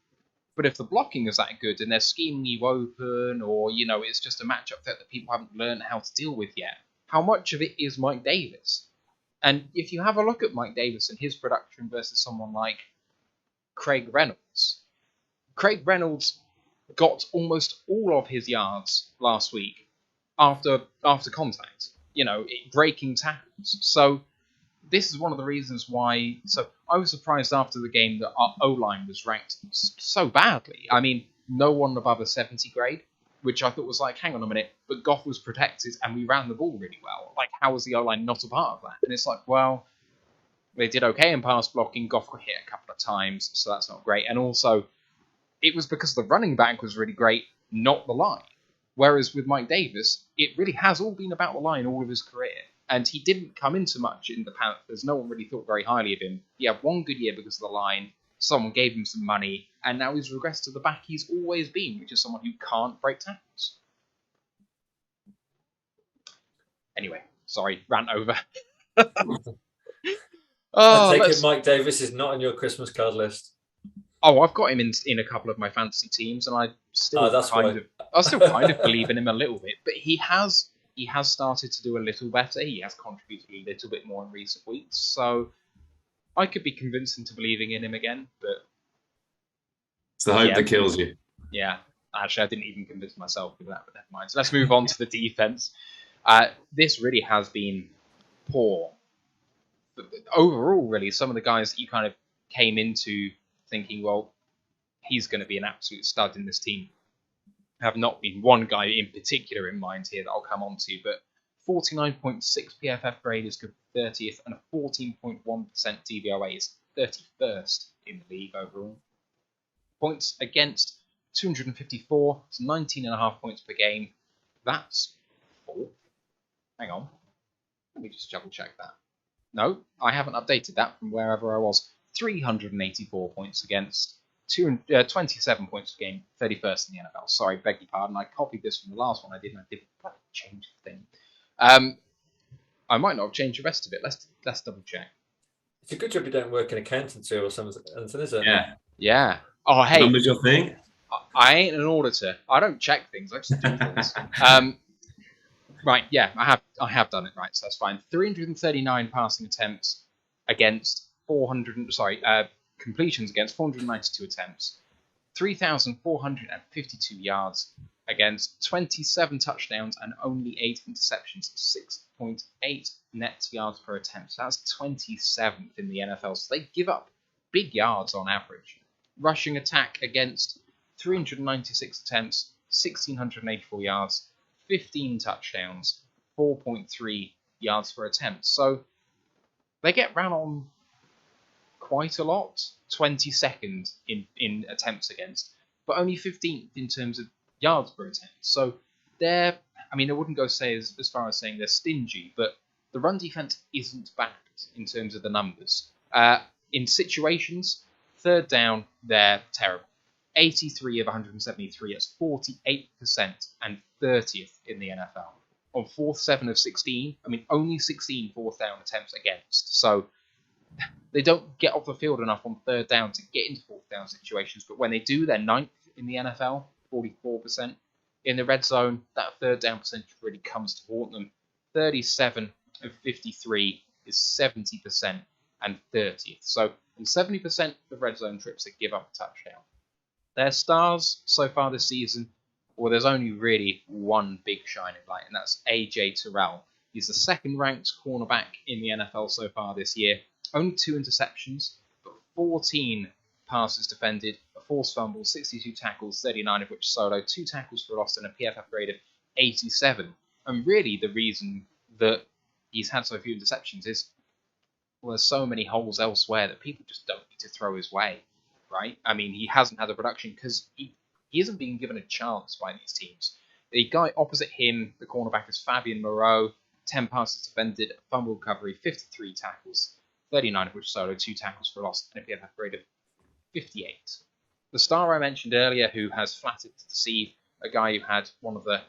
but if the blocking is that good and they're scheming you open, or, you know, it's just a matchup that people haven't learned how to deal with yet, how much of it is Mike Davis? And if you have a look at Mike Davis and his production versus someone like Craig Reynolds got almost all of his yards last week after contact, you know, breaking tackles. So this is one of the reasons why. So I was surprised after the game that our O-line was ranked so badly. I mean, no one above a 70 grade, which I thought was like, hang on a minute, but Goff was protected and we ran the ball really well. Like, how was the O-line not a part of that? And it's like, well, they did okay in pass blocking. Goff got hit a couple of times, so that's not great. And also, it was because the running back was really great, not the line. Whereas with Mike Davis, it really has all been about the line all of his career. And he didn't come into much in the Panthers. No one really thought very highly of him. He had one good year because of the line. Someone gave him some money, and now he's regressed to the back he's always been, which is someone who can't break tackles. Anyway, sorry, rant over. I take it Mike Davis is not on your Christmas card list. Oh, I've got him in a couple of my fantasy teams, and I still kind of believe in him a little bit. But he has started to do a little better. He has contributed a little bit more in recent weeks, so I could be convinced into believing in him again. But it's the hope that kills you. Yeah, actually, I didn't even convince myself with that, but never mind. So let's move on to the defense. This really has been poor. Overall, really, some of the guys that you kind of came into thinking, well, he's going to be an absolute stud in this team, have not been. One guy in particular in mind here that I'll come on to, but 49.6 PFF grade is good 30th, and a 14.1% DVOA is 31st in the league overall. Points against 254, it's 19.5 points per game. That's 4. Hang on. Let me just double check that. No, I haven't updated that from wherever I was. 384 points against, 27 points per game, 31st in the NFL. Sorry, beg your pardon. I copied this from the last one I didn't change the thing. I might not have changed the rest of it. Let's double check. It's a good job you don't work in accountancy or something, is it? Yeah. Oh, hey. Numbers your thing? I ain't an auditor. I don't check things. I just do things. Right, yeah, I have done it right, so that's fine. 339 passing attempts against completions against 492 attempts, 3,452 yards against 27 touchdowns and only 8 interceptions, 6.8 net yards per attempt. So that's 27th in the NFL. So they give up big yards on average. Rushing attack against 396 attempts, 1,684 yards, 15 touchdowns, 4.3 yards per attempt. So they get ran on quite a lot, 22nd in attempts against, but only 15th in terms of yards per attempt. So I wouldn't go say as far as saying they're stingy, but the run defense isn't bad in terms of the numbers. In situations, third down, they're terrible. 83 of 173, that's 48% and 30th in the NFL. On 4th, 7 of 16, only 16 fourth down attempts against. So they don't get off the field enough on third down to get into fourth down situations, but when they do, they're 9th in the NFL, 44%. In the red zone, that third down percentage really comes to haunt them. 37 of 53 is 70% and 30th. So in 70% of red zone trips, they give up a touchdown. Their stars so far this season, well, there's only really one big shining light, and that's A.J. Terrell. He's the second-ranked cornerback in the NFL so far this year. Only 2 interceptions, but 14 passes defended, a forced fumble, 62 tackles, 39 of which solo, 2 tackles for loss, and a PFF grade of 87. And really, the reason that he's had so few interceptions is, well, there's so many holes elsewhere that people just don't need to throw his way, right? I mean, he hasn't had the production because he isn't being given a chance by these teams. The guy opposite him, the cornerback, is Fabian Moreau, 10 passes defended, fumble recovery, 53 tackles, 39 of which solo, 2 tackles for a loss, and a PFF grade of 58. The star I mentioned earlier, who has flattered to deceive, a guy who had one of the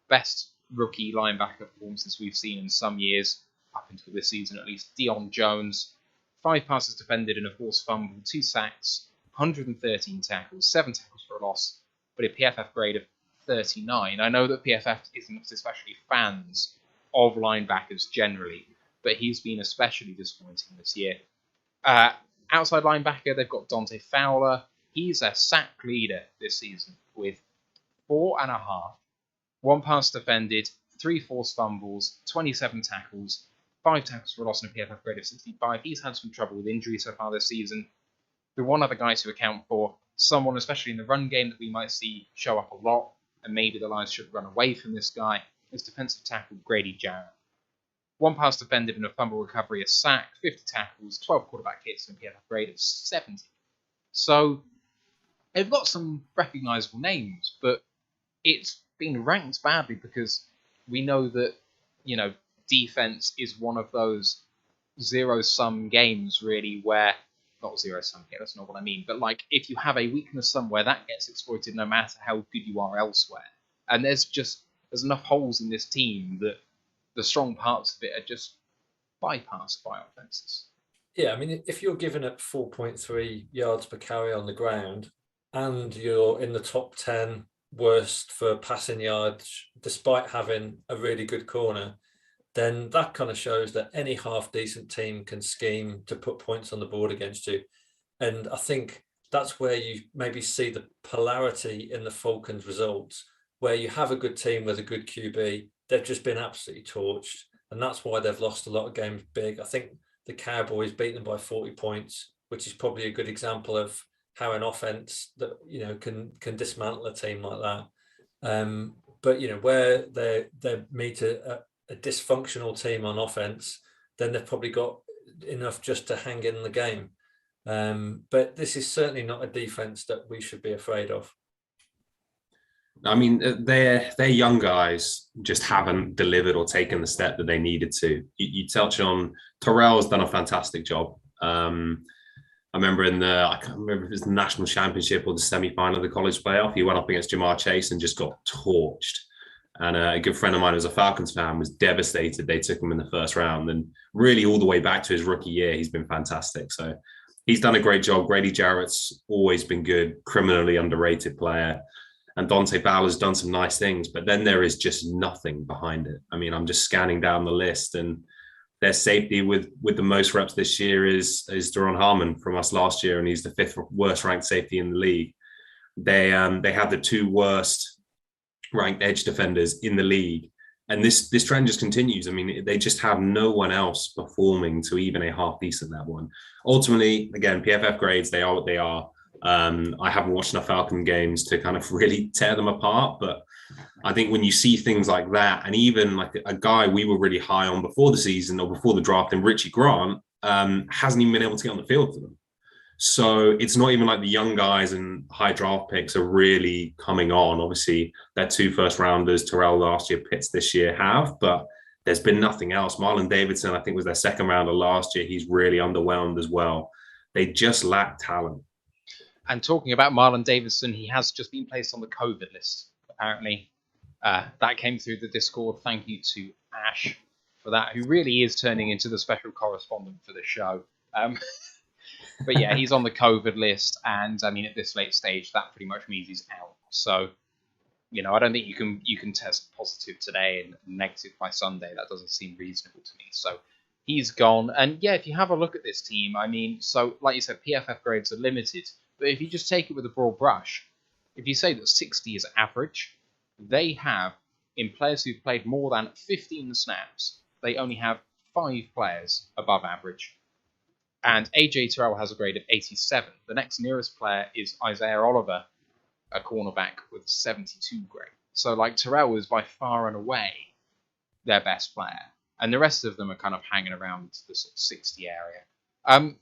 best rookie linebacker performances we've seen in some years, up until this season at least, Dion Jones. 5 passes defended and a forced fumble, 2 sacks, 113 tackles, 7 tackles for a loss, but a PFF grade of 39. I know that PFF isn't especially fans of linebackers generally, but he's been especially disappointing this year. Outside linebacker, they've got Dante Fowler. He's a sack leader this season with 4.5, 1 pass defended, 3 forced fumbles, 27 tackles, 5 tackles for a loss, and a PFF grade of 65. He's had some trouble with injury so far this season. The one other guy to account for, someone especially in the run game that we might see show up a lot, and maybe the Lions should run away from this guy, is defensive tackle Grady Jarrett. 1 pass defended and a fumble recovery, a sack, 50 tackles, 12 quarterback hits, and a PFF grade of 70. So they've got some recognisable names, but it's been ranked badly because we know that, defense is one of those zero-sum games, really, where, not zero-sum game, that's not what I mean, but like if you have a weakness somewhere, that gets exploited no matter how good you are elsewhere. And there's enough holes in this team that the strong parts of it are just bypassed by offenses. Yeah, I mean, if you're giving up 4.3 yards per carry on the ground and you're in the top 10 worst for passing yards, despite having a really good corner, then that kind of shows that any half-decent team can scheme to put points on the board against you. And I think that's where you maybe see the polarity in the Falcons' results, where you have a good team with a good QB, they've just been absolutely torched. And that's why they've lost a lot of games big. I think the Cowboys beat them by 40 points, which is probably a good example of how an offense that, can dismantle a team like that. But, where they meet a dysfunctional team on offense, then they've probably got enough just to hang in the game. But this is certainly not a defense that we should be afraid of. I mean, their young guys just haven't delivered or taken the step that they needed to. You touch on Terrell's done a fantastic job. I remember I can't remember if it was the national championship or the semi-final of the college playoff, he went up against Jamar Chase and just got torched. And a good friend of mine who was a Falcons fan was devastated they took him in the first round. And really all the way back to his rookie year, he's been fantastic. So he's done a great job. Grady Jarrett's always been good, criminally underrated player. And Dante Fowler's done some nice things, but then there is just nothing behind it. I mean, I'm just scanning down the list, and their safety with the most reps this year is Daron Harmon from us last year, and he's the 5th worst ranked safety in the league. They have the 2 worst ranked edge defenders in the league, and this trend just continues. I mean, they just have no one else performing to even a half decent level. And ultimately, again, PFF grades, they are what they are. I haven't watched enough Falcon games to kind of really tear them apart, but I think when you see things like that, and even like a guy we were really high on before the season or before the draft, and Richie Grant hasn't even been able to get on the field for them. So it's not even like the young guys and high draft picks are really coming on. Obviously, their 2 first rounders, Terrell last year, Pitts this year have, but there's been nothing else. Marlon Davidson, I think, was their 2nd rounder last year. He's really underwhelmed as well. They just lack talent. And talking about Marlon Davidson, he has just been placed on the COVID list, apparently. That came through the Discord. Thank you to Ash for that, who really is turning into the special correspondent for the show. But yeah, he's on the COVID list, and I mean, at this late stage, that pretty much means he's out. So, I don't think you can test positive today and negative by Sunday. That doesn't seem reasonable to me. So he's gone. And yeah, if you have a look at this team, I mean, so like you said, PFF grades are limited. But if you just take it with a broad brush, if you say that 60 is average, they have, in players who've played more than 15 snaps, they only have 5 players above average. And AJ Terrell has a grade of 87. The next nearest player is Isaiah Oliver, a cornerback with 72 grade. So like Terrell is by far and away their best player, and the rest of them are kind of hanging around the sort of 60 area.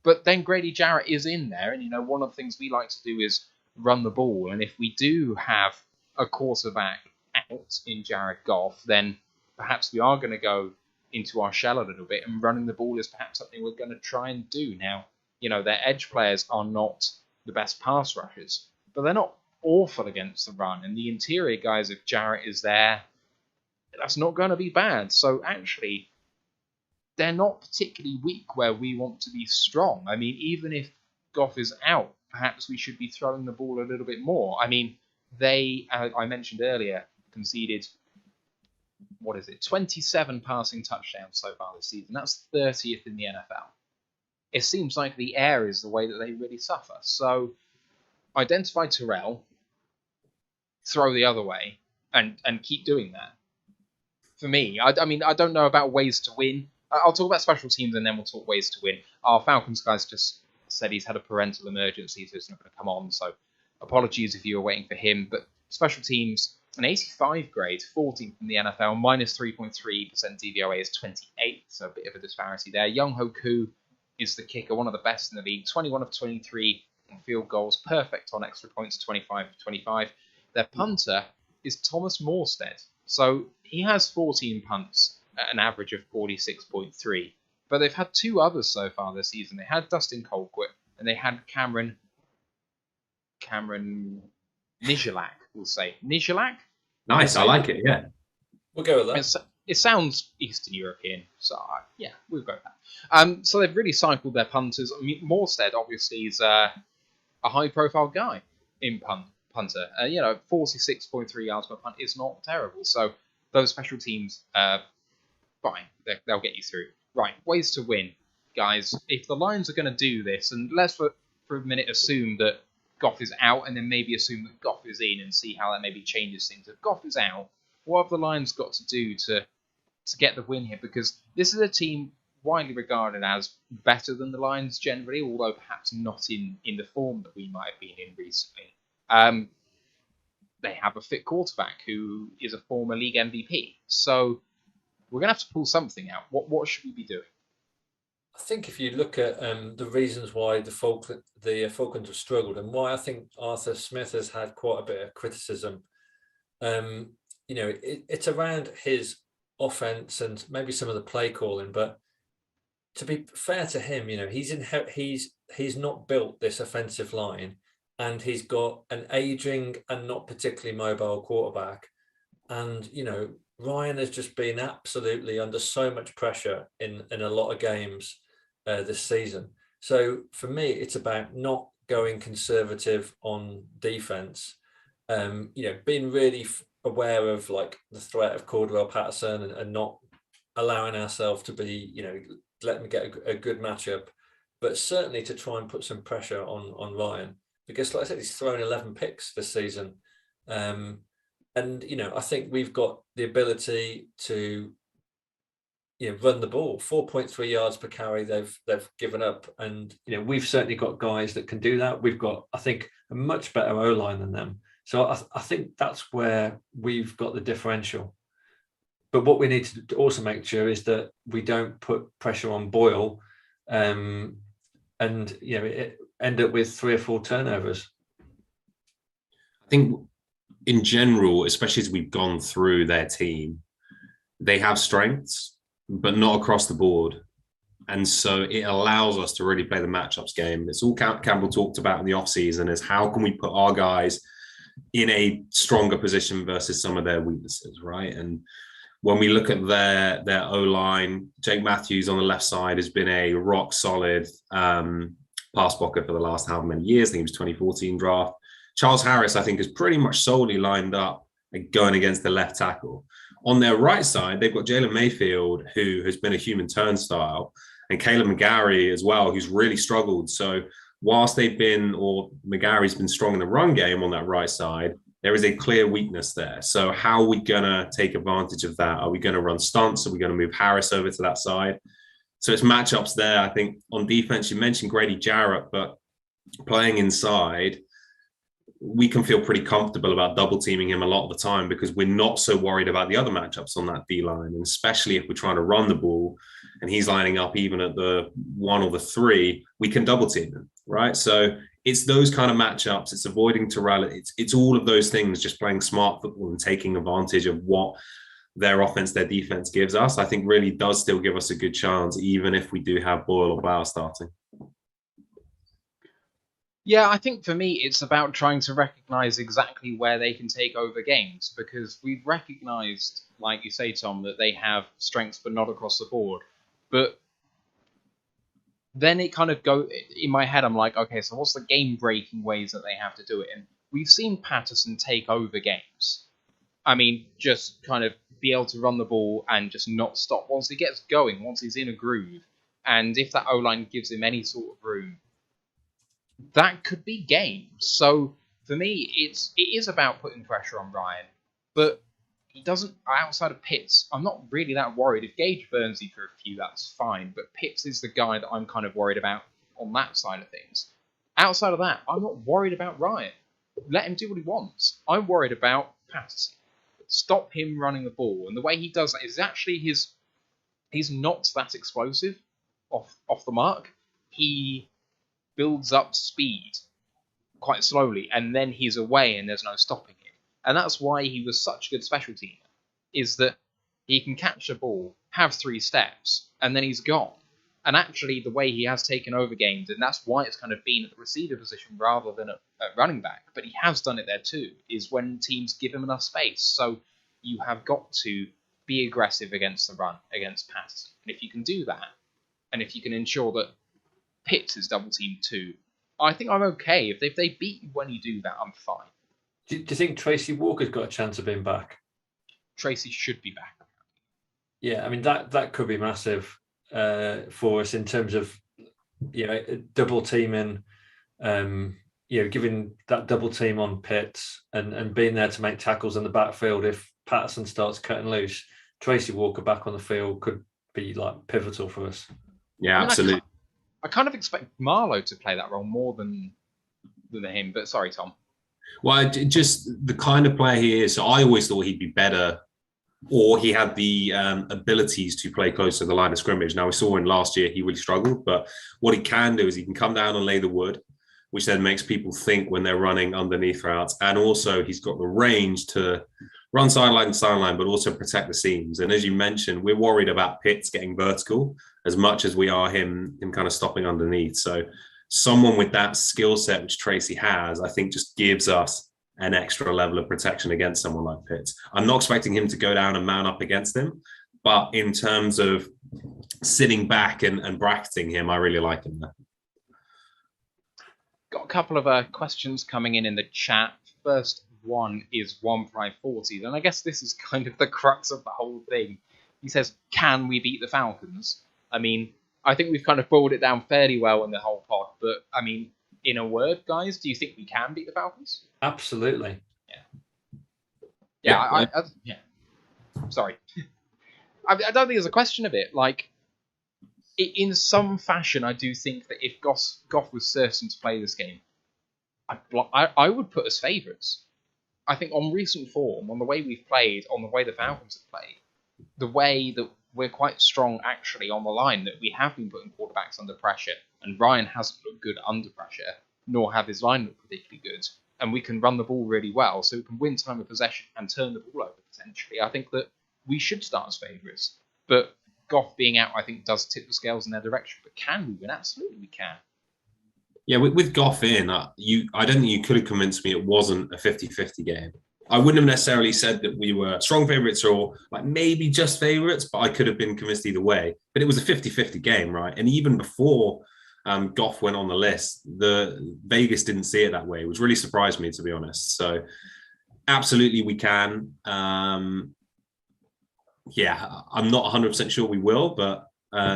But then Grady Jarrett is in there, and one of the things we like to do is run the ball. And if we do have a quarterback out in Jared Goff, then perhaps we are going to go into our shell a little bit, and running the ball is perhaps something we're going to try and do. Now, their edge players are not the best pass rushers, but they're not awful against the run. And the interior guys, if Jarrett is there, that's not going to be bad. So actually, they're not particularly weak where we want to be strong. I mean, even if Goff is out, perhaps we should be throwing the ball a little bit more. I mean, they, I mentioned earlier, conceded, 27 passing touchdowns so far this season. That's 30th in the NFL. It seems like the air is the way that they really suffer. So identify Terrell, throw the other way, and keep doing that. For me, I mean, I don't know about ways to win. I'll talk about special teams and then we'll talk ways to win. Our Falcons guy's just said he's had a parental emergency, so he's not going to come on. So apologies if you were waiting for him. But special teams, an 85 grade, 14th in the NFL, minus 3.3% DVOA is 28, so a bit of a disparity there. Young Hoku is the kicker, one of the best in the league, 21 of 23 on field goals, perfect on extra points, 25 of 25. Their punter is Thomas Morstead, so he has 14 punts at an average of 46.3. But they've had two others so far this season. They had Dustin Colquitt and they had Cameron Nijelak, we'll say. Nijelak? Nice, I like it, yeah. We'll go with that. It sounds Eastern European, so yeah, we'll go with that. So they've really cycled their punters. I mean, Morstead obviously is a high-profile guy in punter. 46.3 yards per punt is not terrible. So those special teams, fine, they'll get you through. Right, ways to win, guys. If the Lions are going to do this, and let's for a minute assume that Goff is out, and then maybe assume that Goff is in, and see how that maybe changes things. If Goff is out, what have the Lions got to do to get the win here? Because this is a team widely regarded as better than the Lions generally, although perhaps not in the form that we might have been in recently. They have a fit quarterback who is a former league MVP. So we're going to have to pull something out. What should we be doing? I think if you look at the reasons why the Falcons have struggled and why I think Arthur Smith has had quite a bit of criticism, it's around his offense and maybe some of the play calling. But to be fair to him, he's not built this offensive line, and he's got an aging and not particularly mobile quarterback. And Ryan has just been absolutely under so much pressure in a lot of games this season. So for me, it's about not going conservative on defense. Being really aware of like the threat of Cordell Patterson and not allowing ourselves to be, letting me get a good matchup, but certainly to try and put some pressure on Ryan, because like I said, he's thrown 11 picks this season. And, I think we've got the ability to, run the ball. 4.3 yards per carry they've given up. And, we've certainly got guys that can do that. We've got, I think, a much better O-line than them. So I think that's where we've got the differential. But what we need to also make sure is that we don't put pressure on Boyle and, end up with 3 or 4 turnovers. I think in general, especially as we've gone through their team, they have strengths, but not across the board. And so it allows us to really play the matchups game. It's all Campbell talked about in the offseason is how can we put our guys in a stronger position versus some of their weaknesses, right? And when we look at their O-line, Jake Matthews on the left side has been a rock solid pass blocker for the last however many years. I think it was 2014 draft. Charles Harris, I think, is pretty much solely lined up going against the left tackle. On their right side, they've got Jalen Mayfield, who has been a human turnstile, and Caleb McGarry as well, who's really struggled. So whilst McGarry's been strong in the run game on that right side, there is a clear weakness there. So how are we going to take advantage of that? Are we going to run stunts? Are we going to move Harris over to that side? So it's matchups there. I think on defense, you mentioned Grady Jarrett, but playing inside, we can feel pretty comfortable about double teaming him a lot of the time because we're not so worried about the other matchups on that D line. And especially if we're trying to run the ball and he's lining up even at the 1 or the 3, we can double team him, right? So it's those kind of matchups. It's avoiding Terrell. It's all of those things, just playing smart football and taking advantage of what their offense, their defense gives us. I think really does still give us a good chance, even if we do have Boyle or Bauer starting. Yeah, I think for me, it's about trying to recognise exactly where they can take over games, because we've recognised, like you say, Tom, that they have strengths, but not across the board. But then it kind of in my head, I'm like, okay, so what's the game-breaking ways that they have to do it? And we've seen Patterson take over games. I mean, just kind of be able to run the ball and just not stop once he gets going, once he's in a groove. And if that O-line gives him any sort of room, that could be games. So for me, it is about putting pressure on Ryan, but he doesn't. Outside of Pitts, I'm not really that worried. If Gage burns you for a few, that's fine. But Pitts is the guy that I'm kind of worried about on that side of things. Outside of that, I'm not worried about Ryan. Let him do what he wants. I'm worried about Patterson. Stop him running the ball, and the way he does that is actually he's not that explosive off the mark. He builds up speed quite slowly, and then he's away and there's no stopping him. And that's why he was such a good special teamer, is that he can catch the ball, have 3 steps, and then he's gone. And actually, the way he has taken over games, and that's why it's kind of been at the receiver position rather than at running back, but he has done it there too, is when teams give him enough space. So you have got to be aggressive against the run, against Patterson. And if you can do that, and if you can ensure that Pitts is double teamed too, I think I'm okay. If they beat you when you do that, I'm fine. Do you think Tracy Walker's got a chance of being back? Tracy should be back. Yeah, I mean that could be massive for us in terms of double teaming, giving that double team on Pitts and being there to make tackles in the backfield. If Patterson starts cutting loose, Tracy Walker back on the field could be like pivotal for us. Yeah, absolutely. I kind of expect Marlowe to play that role more than him, but sorry, Tom. Well, just the kind of player he is. So I always thought he'd be better, or he had the abilities to play close to the line of scrimmage. Now, we saw in last year he really struggled, but what he can do is he can come down and lay the wood, which then makes people think when they're running underneath routes. And also he's got the range to run sideline to sideline, but also protect the seams. And as you mentioned, we're worried about Pitts getting vertical as much as we are him kind of stopping underneath. So someone with that skill set, which Tracy has, I think just gives us an extra level of protection against someone like Pitts. I'm not expecting him to go down and man up against him, but in terms of sitting back and bracketing him, I really like him there. Got a couple of questions coming in the chat. First one is 1-540, and I guess this is kind of the crux of the whole thing. He says, can we beat the Falcons? I mean, I think we've kind of boiled it down fairly well in the whole pod, but I mean, in a word, guys, do you think we can beat the Falcons? Absolutely. Yeah. Sorry. I don't think there's a question of it. Like, in some fashion, I do think that if Goff was certain to play this game, I would put us favourites. I think on recent form, on the way we've played, on the way the Falcons have played, the way that we're quite strong actually on the line, that we have been putting quarterbacks under pressure, and Ryan hasn't looked good under pressure, nor have his line looked particularly good, and we can run the ball really well, so we can win time of possession and turn the ball over potentially. I think that we should start as favourites, but Goff being out, I think, does tip the scales in their direction. But can we win? Absolutely, we can. Yeah, with Goff in, I don't think you could have convinced me it wasn't a 50-50 game. I wouldn't have necessarily said that we were strong favourites or like maybe just favourites, but I could have been convinced either way. But it was a 50-50 game, right? And even before Goff went on the list, the Vegas didn't see it that way, which really surprised me, to be honest. So absolutely we can. Yeah, I'm not 100% sure we will, but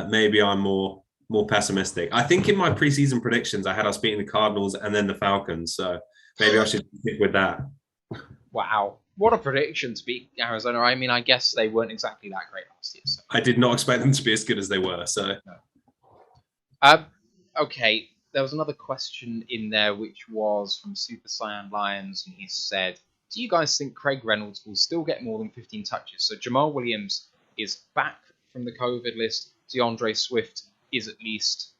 maybe I'm more pessimistic. I think in my preseason predictions, I had us beating the Cardinals and then the Falcons. So maybe I should stick with that. Wow. What a prediction to beat Arizona. I mean, I guess they weren't exactly that great last year. So. I did not expect them to be as good as they were. So, okay, there was another question in there which was from Super Saiyan Lions, and he said, do you guys think Craig Reynolds will still get more than 15 touches? So Jamal Williams is back from the COVID list. DeAndre Swift is at least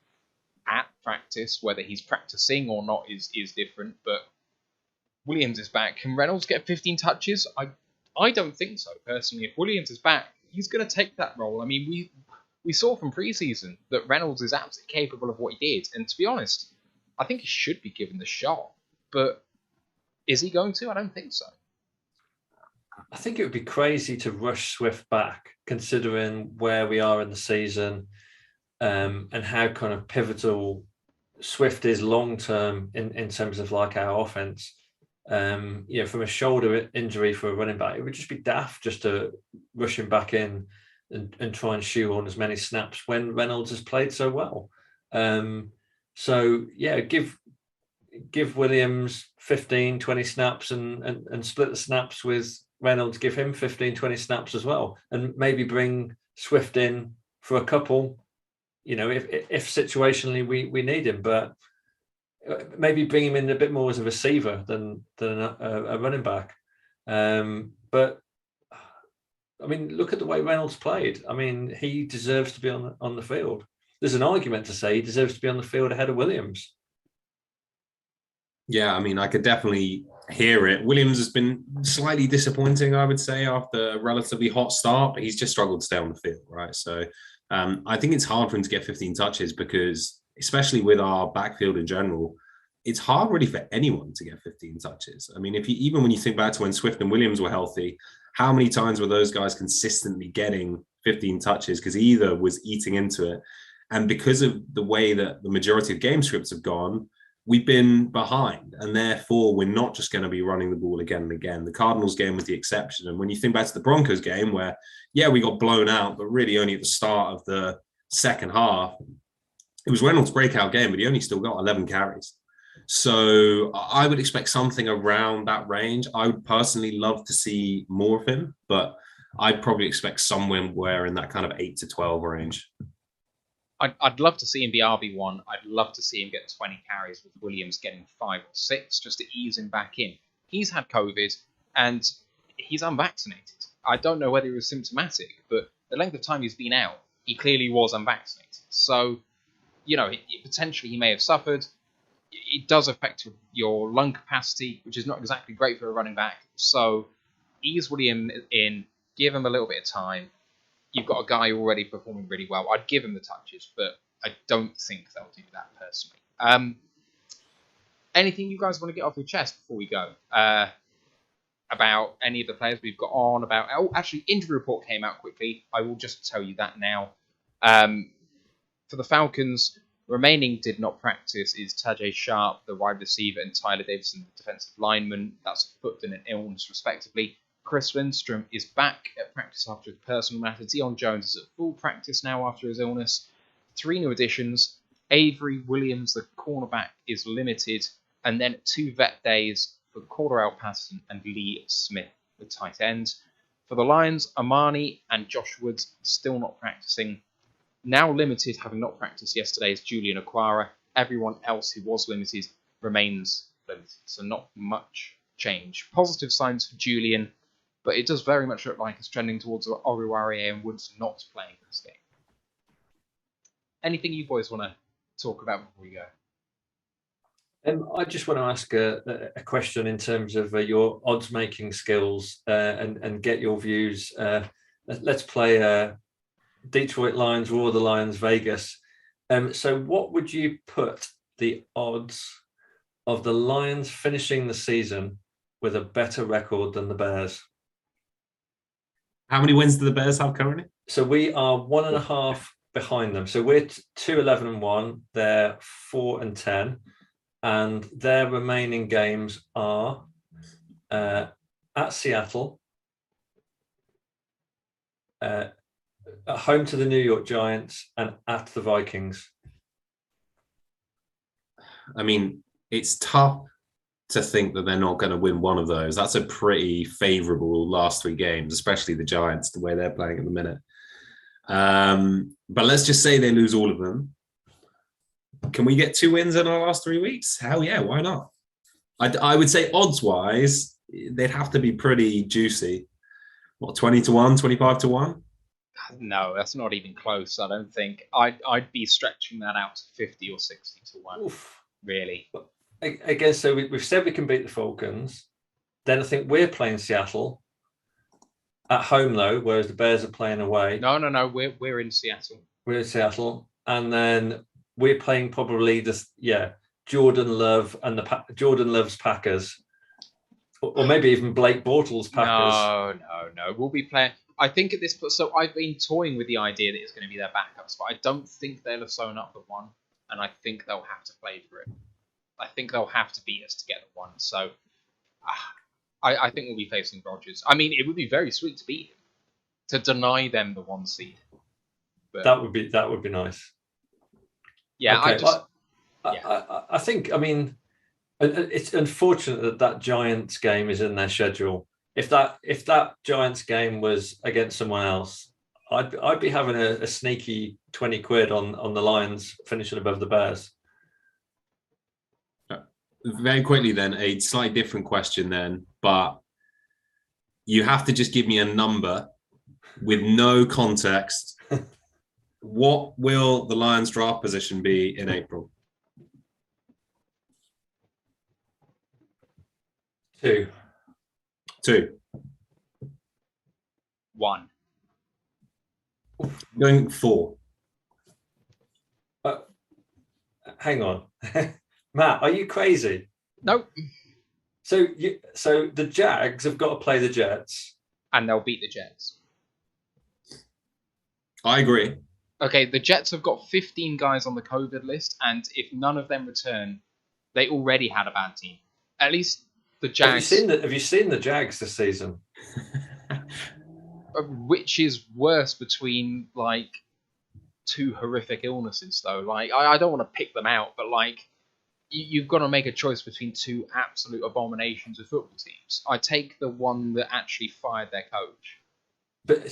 at practice. Whether he's practicing or not is different, but Williams is back. Can Reynolds get 15 touches? I don't think so, personally. If Williams is back, he's going to take that role. I mean, we saw from preseason that Reynolds is absolutely capable of what he did. And to be honest, I think he should be given the shot. But is he going to? I don't think so. I think it would be crazy to rush Swift back, considering where we are in the season and how kind of pivotal Swift is long-term in terms of like our offense. From a shoulder injury for a running back, it would just be daft just to rush him back in and try and shoehorn as many snaps when Reynolds has played so well. Give Williams 15, 20 snaps and split the snaps with Reynolds, give him 15, 20 snaps as well, and maybe bring Swift in for a couple, if situationally we need him, but maybe bring him in a bit more as a receiver than a running back. But I mean, look at the way Reynolds played. I mean, he deserves to be on the field. There's an argument to say he deserves to be on the field ahead of Williams. Yeah, I mean, I could definitely hear it. Williams has been slightly disappointing, I would say, after a relatively hot start, but he's just struggled to stay on the field, right? So I think it's hard for him to get 15 touches because, especially with our backfield in general, it's hard really for anyone to get 15 touches. I mean, even when you think back to when Swift and Williams were healthy, how many times were those guys consistently getting 15 touches? Because either was eating into it. And because of the way that the majority of game scripts have gone, we've been behind, and therefore we're not just going to be running the ball again and again. The Cardinals game was the exception. And when you think back to the Broncos game where, we got blown out, but really only at the start of the second half, it was Reynolds' breakout game, but he only still got 11 carries. So I would expect something around that range. I would personally love to see more of him, but I'd probably expect somewhere in that kind of 8 to 12 range. I'd love to see him be RB1. I'd love to see him get 20 carries with Williams getting 5 or 6 just to ease him back in. He's had COVID and he's unvaccinated. I don't know whether he was symptomatic, but the length of time he's been out, he clearly was unvaccinated. So, potentially he may have suffered. It does affect your lung capacity, which is not exactly great for a running back. So ease Williams in, give him a little bit of time. You've got a guy already performing really well. I'd give him the touches, but I don't think they'll do that personally. Anything you guys want to get off your chest before we go? About any of the players we've got on? Injury report came out quickly. I will just tell you that now. For the Falcons, remaining did not practice is Tajay Sharp, the wide receiver, and Tyler Davison, the defensive lineman. That's a foot and an illness, respectively. Chris Lindstrom is back at practice after a personal matter. Deion Jones is at full practice now after his illness. 3 new additions. Avery Williams, the cornerback, is limited. And then 2 vet days for Cordarrelle Patterson and Lee Smith, the tight ends. For the Lions, Amani and Josh Woods still not practicing. Now limited, having not practiced yesterday, is Julian Okwara. Everyone else who was limited remains limited. So not much change. Positive signs for Julian, but it does very much look like it's trending towards Oruwariye and Woods not playing this game. Anything you boys want to talk about before we go? I just want to ask a question in terms of your odds-making skills and get your views. Let's play Detroit Lions, Roar the Lions, Vegas. So what would you put the odds of the Lions finishing the season with a better record than the Bears? How many wins do the Bears have currently? So we are 1.5 behind them. So we're 2-11-1. They're 4-10, and their remaining games are at Seattle, at home to the New York Giants, and at the Vikings. I mean, it's tough to think that they're not going to win one of those. That's a pretty favourable last 3 games, especially the Giants, the way they're playing at the minute. But let's just say they lose all of them. can we get 2 wins in our last 3 weeks? Hell yeah, why not? I would say odds-wise, they'd have to be pretty juicy. What, 20-1, 25-1? No, that's not even close. I don't think. I'd be stretching that out to 50 or 60-1. Oof. Really. Again, so we've said we can beat the Falcons. Then I think we're playing Seattle at home though, whereas the Bears are playing away. No. We're in Seattle. We're in Seattle, and then we're playing probably Jordan Love and Jordan Love's Packers, or maybe even Blake Bortles Packers. No. We'll be playing. I think at this point, so I've been toying with the idea that it's going to be their backups, but I don't think they'll have sewn up the one, and I think they'll have to play for it. I think they'll have to beat us to get the one. So I think we'll be facing Rodgers. I mean, it would be very sweet to beat him, to deny them the 1 seed. But, that would be nice. Yeah, okay. I think. I mean, it's unfortunate that Giants game is in their schedule. If that Giants game was against someone else, I'd be having a sneaky 20 quid on the Lions finishing above the Bears. Very quickly then, a slightly different question then, but you have to just give me a number with no context. What will the Lions draft position be in April? 2. 1. Going 4. Hang on. Matt, are you crazy? No. So the Jags have got to play the Jets. And they'll beat the Jets. I agree. Okay, the Jets have got 15 guys on the COVID list, and if none of them return, they already had a bad team. At least the Jags... Have you seen the Jags this season? Which is worse between, like, 2 horrific illnesses, though. Like, I don't want to pick them out, but, like, you've got to make a choice between 2 absolute abominations of football teams. I take the one that actually fired their coach. But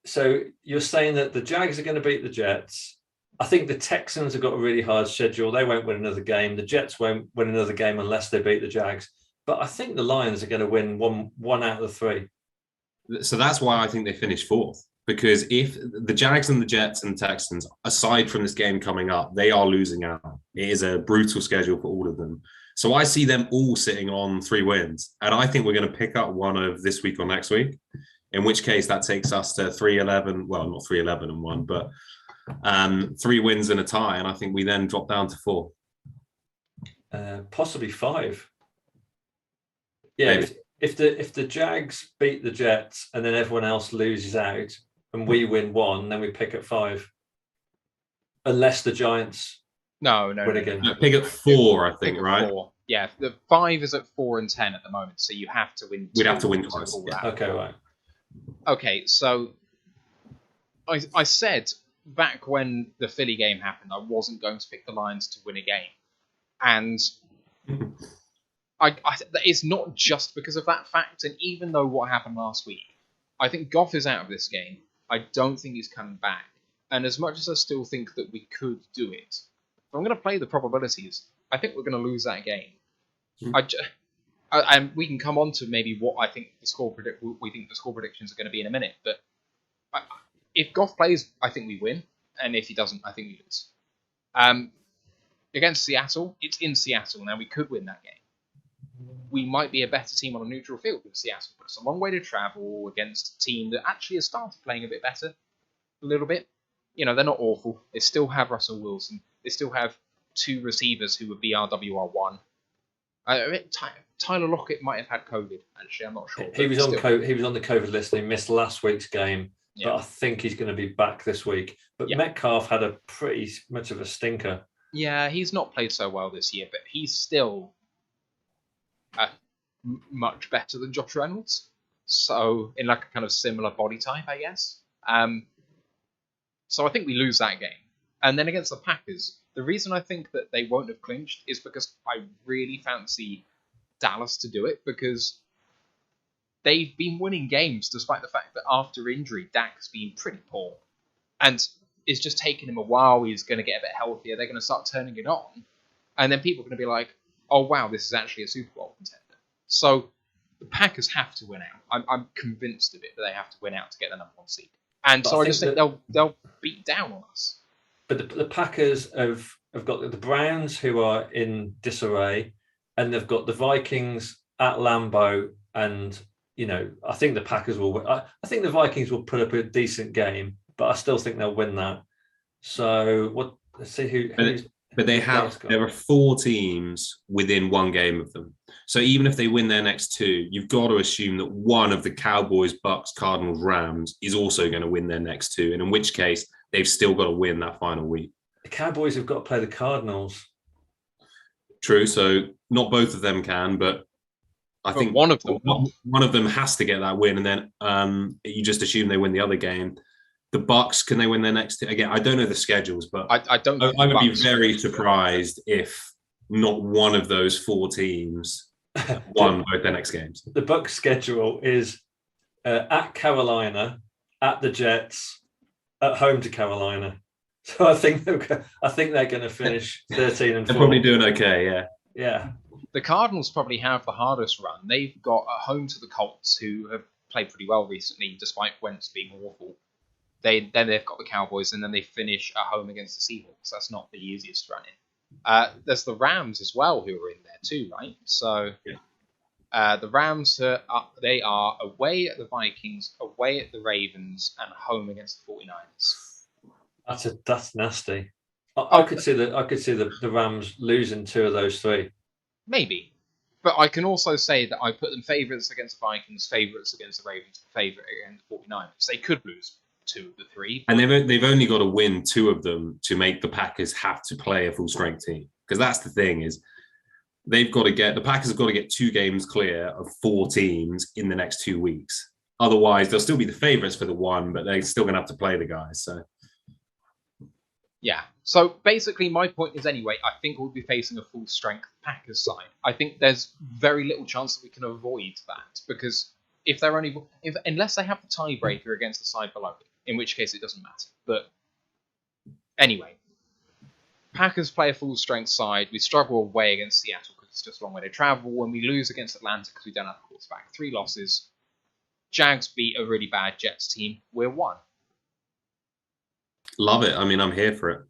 so you're saying that the Jags are going to beat the Jets. I think the Texans have got a really hard schedule. They won't win another game. The Jets won't win another game unless they beat the Jags. But I think the Lions are going to win one out of the 3. So that's why I think they finished 4th. Because if the Jags and the Jets and the Texans, aside from this game coming up, they are losing out. It is a brutal schedule for all of them. So I see them all sitting on 3 wins. And I think we're going to pick up one of this week or next week, in which case that takes us to 3-11. Well, not 3-11-1, but 3 wins and a tie. And I think we then drop down to 4. Possibly 5. Yeah, if the Jags beat the Jets and then everyone else loses out and we win 1, then we pick at 5. Unless the Giants win again. No, pick at 4, I think, right? 4. Yeah, the 5 is at 4 and 10 at the moment, so you have to win 2. We'd have to win twice. Yeah. Okay, right. Okay, so I said back when the Philly game happened, I wasn't going to pick the Lions to win a game. And it's not just because of that fact, and even though what happened last week, I think Goff is out of this game. I don't think he's coming back. And as much as I still think that we could do it, if I'm going to play the probabilities, I think we're going to lose that game. And we can come on to maybe what I think we think the score predictions are going to be in a minute. But if Goff plays, I think we win, and if he doesn't, I think we lose. Against Seattle, it's in Seattle. Now we could win that game. We might be a better team on a neutral field than Seattle, but it's a long way to travel against a team that actually has started playing a bit better, a little bit. You know, they're not awful. They still have Russell Wilson. They still have 2 receivers who would be RWR1. Tyler Lockett might have had COVID. Actually, I'm not sure. He was on the COVID list. And he missed last week's game, but I think he's going to be back this week. But Metcalf had a pretty much of a stinker. Yeah, he's not played so well this year, but he's still much better than Josh Reynolds. So in like a kind of similar body type, I guess. So I think we lose that game. And then against the Packers, the reason I think that they won't have clinched is because I really fancy Dallas to do it, because they've been winning games despite the fact that after injury, Dak's been pretty poor. And it's just taking him a while. He's going to get a bit healthier. They're going to start turning it on. And then people are going to be like, oh, wow, this is actually a Super Bowl contender. So the Packers have to win out. I'm convinced of it that they have to win out to get the number 1 seed. And so I just think they'll beat down on us. But the Packers have got the Browns, who are in disarray, and they've got the Vikings at Lambeau. And, I think the Packers will win. I think the Vikings will put up a decent game, but I still think they'll win that. So let's see who. But there are 4 teams within 1 game of them. So even if they win their next 2, you've got to assume that one of the Cowboys, Bucks, Cardinals, Rams is also going to win their next 2. And in which case, they've still got to win that final week. The Cowboys have got to play the Cardinals. True. So not both of them can, but I think one of them has to get that win. And then you just assume they win the other game. The Bucks, can they win their next? Again, I don't know the schedules, but I don't. I would be very surprised if not one of those 4 teams won both their next games. The Bucks' schedule is at Carolina, at the Jets, at home to Carolina. So I think they're going to finish 13-4. They're probably doing okay. Yeah. Yeah. The Cardinals probably have the hardest run. They've got at home to the Colts, who have played pretty well recently, despite Wentz being awful. Then they've got the Cowboys, and then they finish at home against the Seahawks. That's not the easiest run-in. There's the Rams as well, who are in there too, right? So the Rams they are away at the Vikings, away at the Ravens, and home against the 49ers. That's nasty. I could see the Rams losing 2 of those 3. Maybe, but I can also say that I put them favourites against the Vikings, favourites against the Ravens, favourite against the 49ers. They could lose 2 of the 3. And they've only got to win 2 of them to make the Packers have to play a full strength team. Because that's the thing is the Packers have got to get 2 games clear of 4 teams in the next 2 weeks. Otherwise, they'll still be the favourites for the 1, but they're still going to have to play the guys. So. Yeah. So basically, my point is anyway, I think we'll be facing a full strength Packers side. I think there's very little chance that we can avoid that because unless they have the tiebreaker against the side below, in which case it doesn't matter. But anyway, Packers play a full strength side. We struggle away against Seattle because it's just a long way to travel. When we lose against Atlanta because we don't have a quarterback, 3 losses. Jags beat a really bad Jets team. We're 1. Love it. I mean, I'm here for it.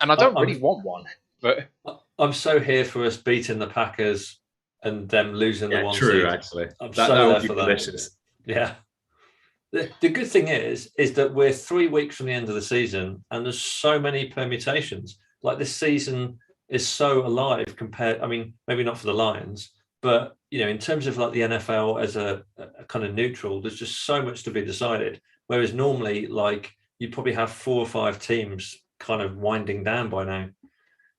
And I don't really want 1, but I'm so here for us beating the Packers and them losing the 1 true, seed. Actually. I'm that so would there be for delicious. that. Yeah. The good thing is that we're 3 weeks from the end of the season and there's so many permutations. Like this season is so alive compared, I mean, maybe not for the Lions, but, in terms of like the NFL as a kind of neutral, there's just so much to be decided. Whereas normally, like, you'd probably have 4 or 5 teams kind of winding down by now.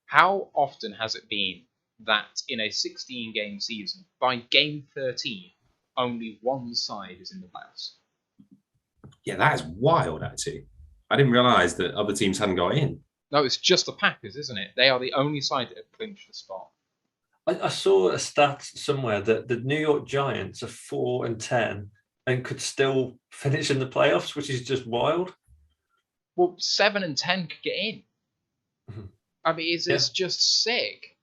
How often has it been that in a 16-game season, by game 13, only one side is in the playoffs? Yeah, that is wild, actually. I didn't realise that other teams hadn't got in. No, it's just the Packers, isn't it? They are the only side that have clinched the spot. I saw a stat somewhere that the New York Giants are 4-10 and could still finish in the playoffs, which is just wild. Well, 7 and 10 could get in. Mm-hmm. I mean, it's just sick.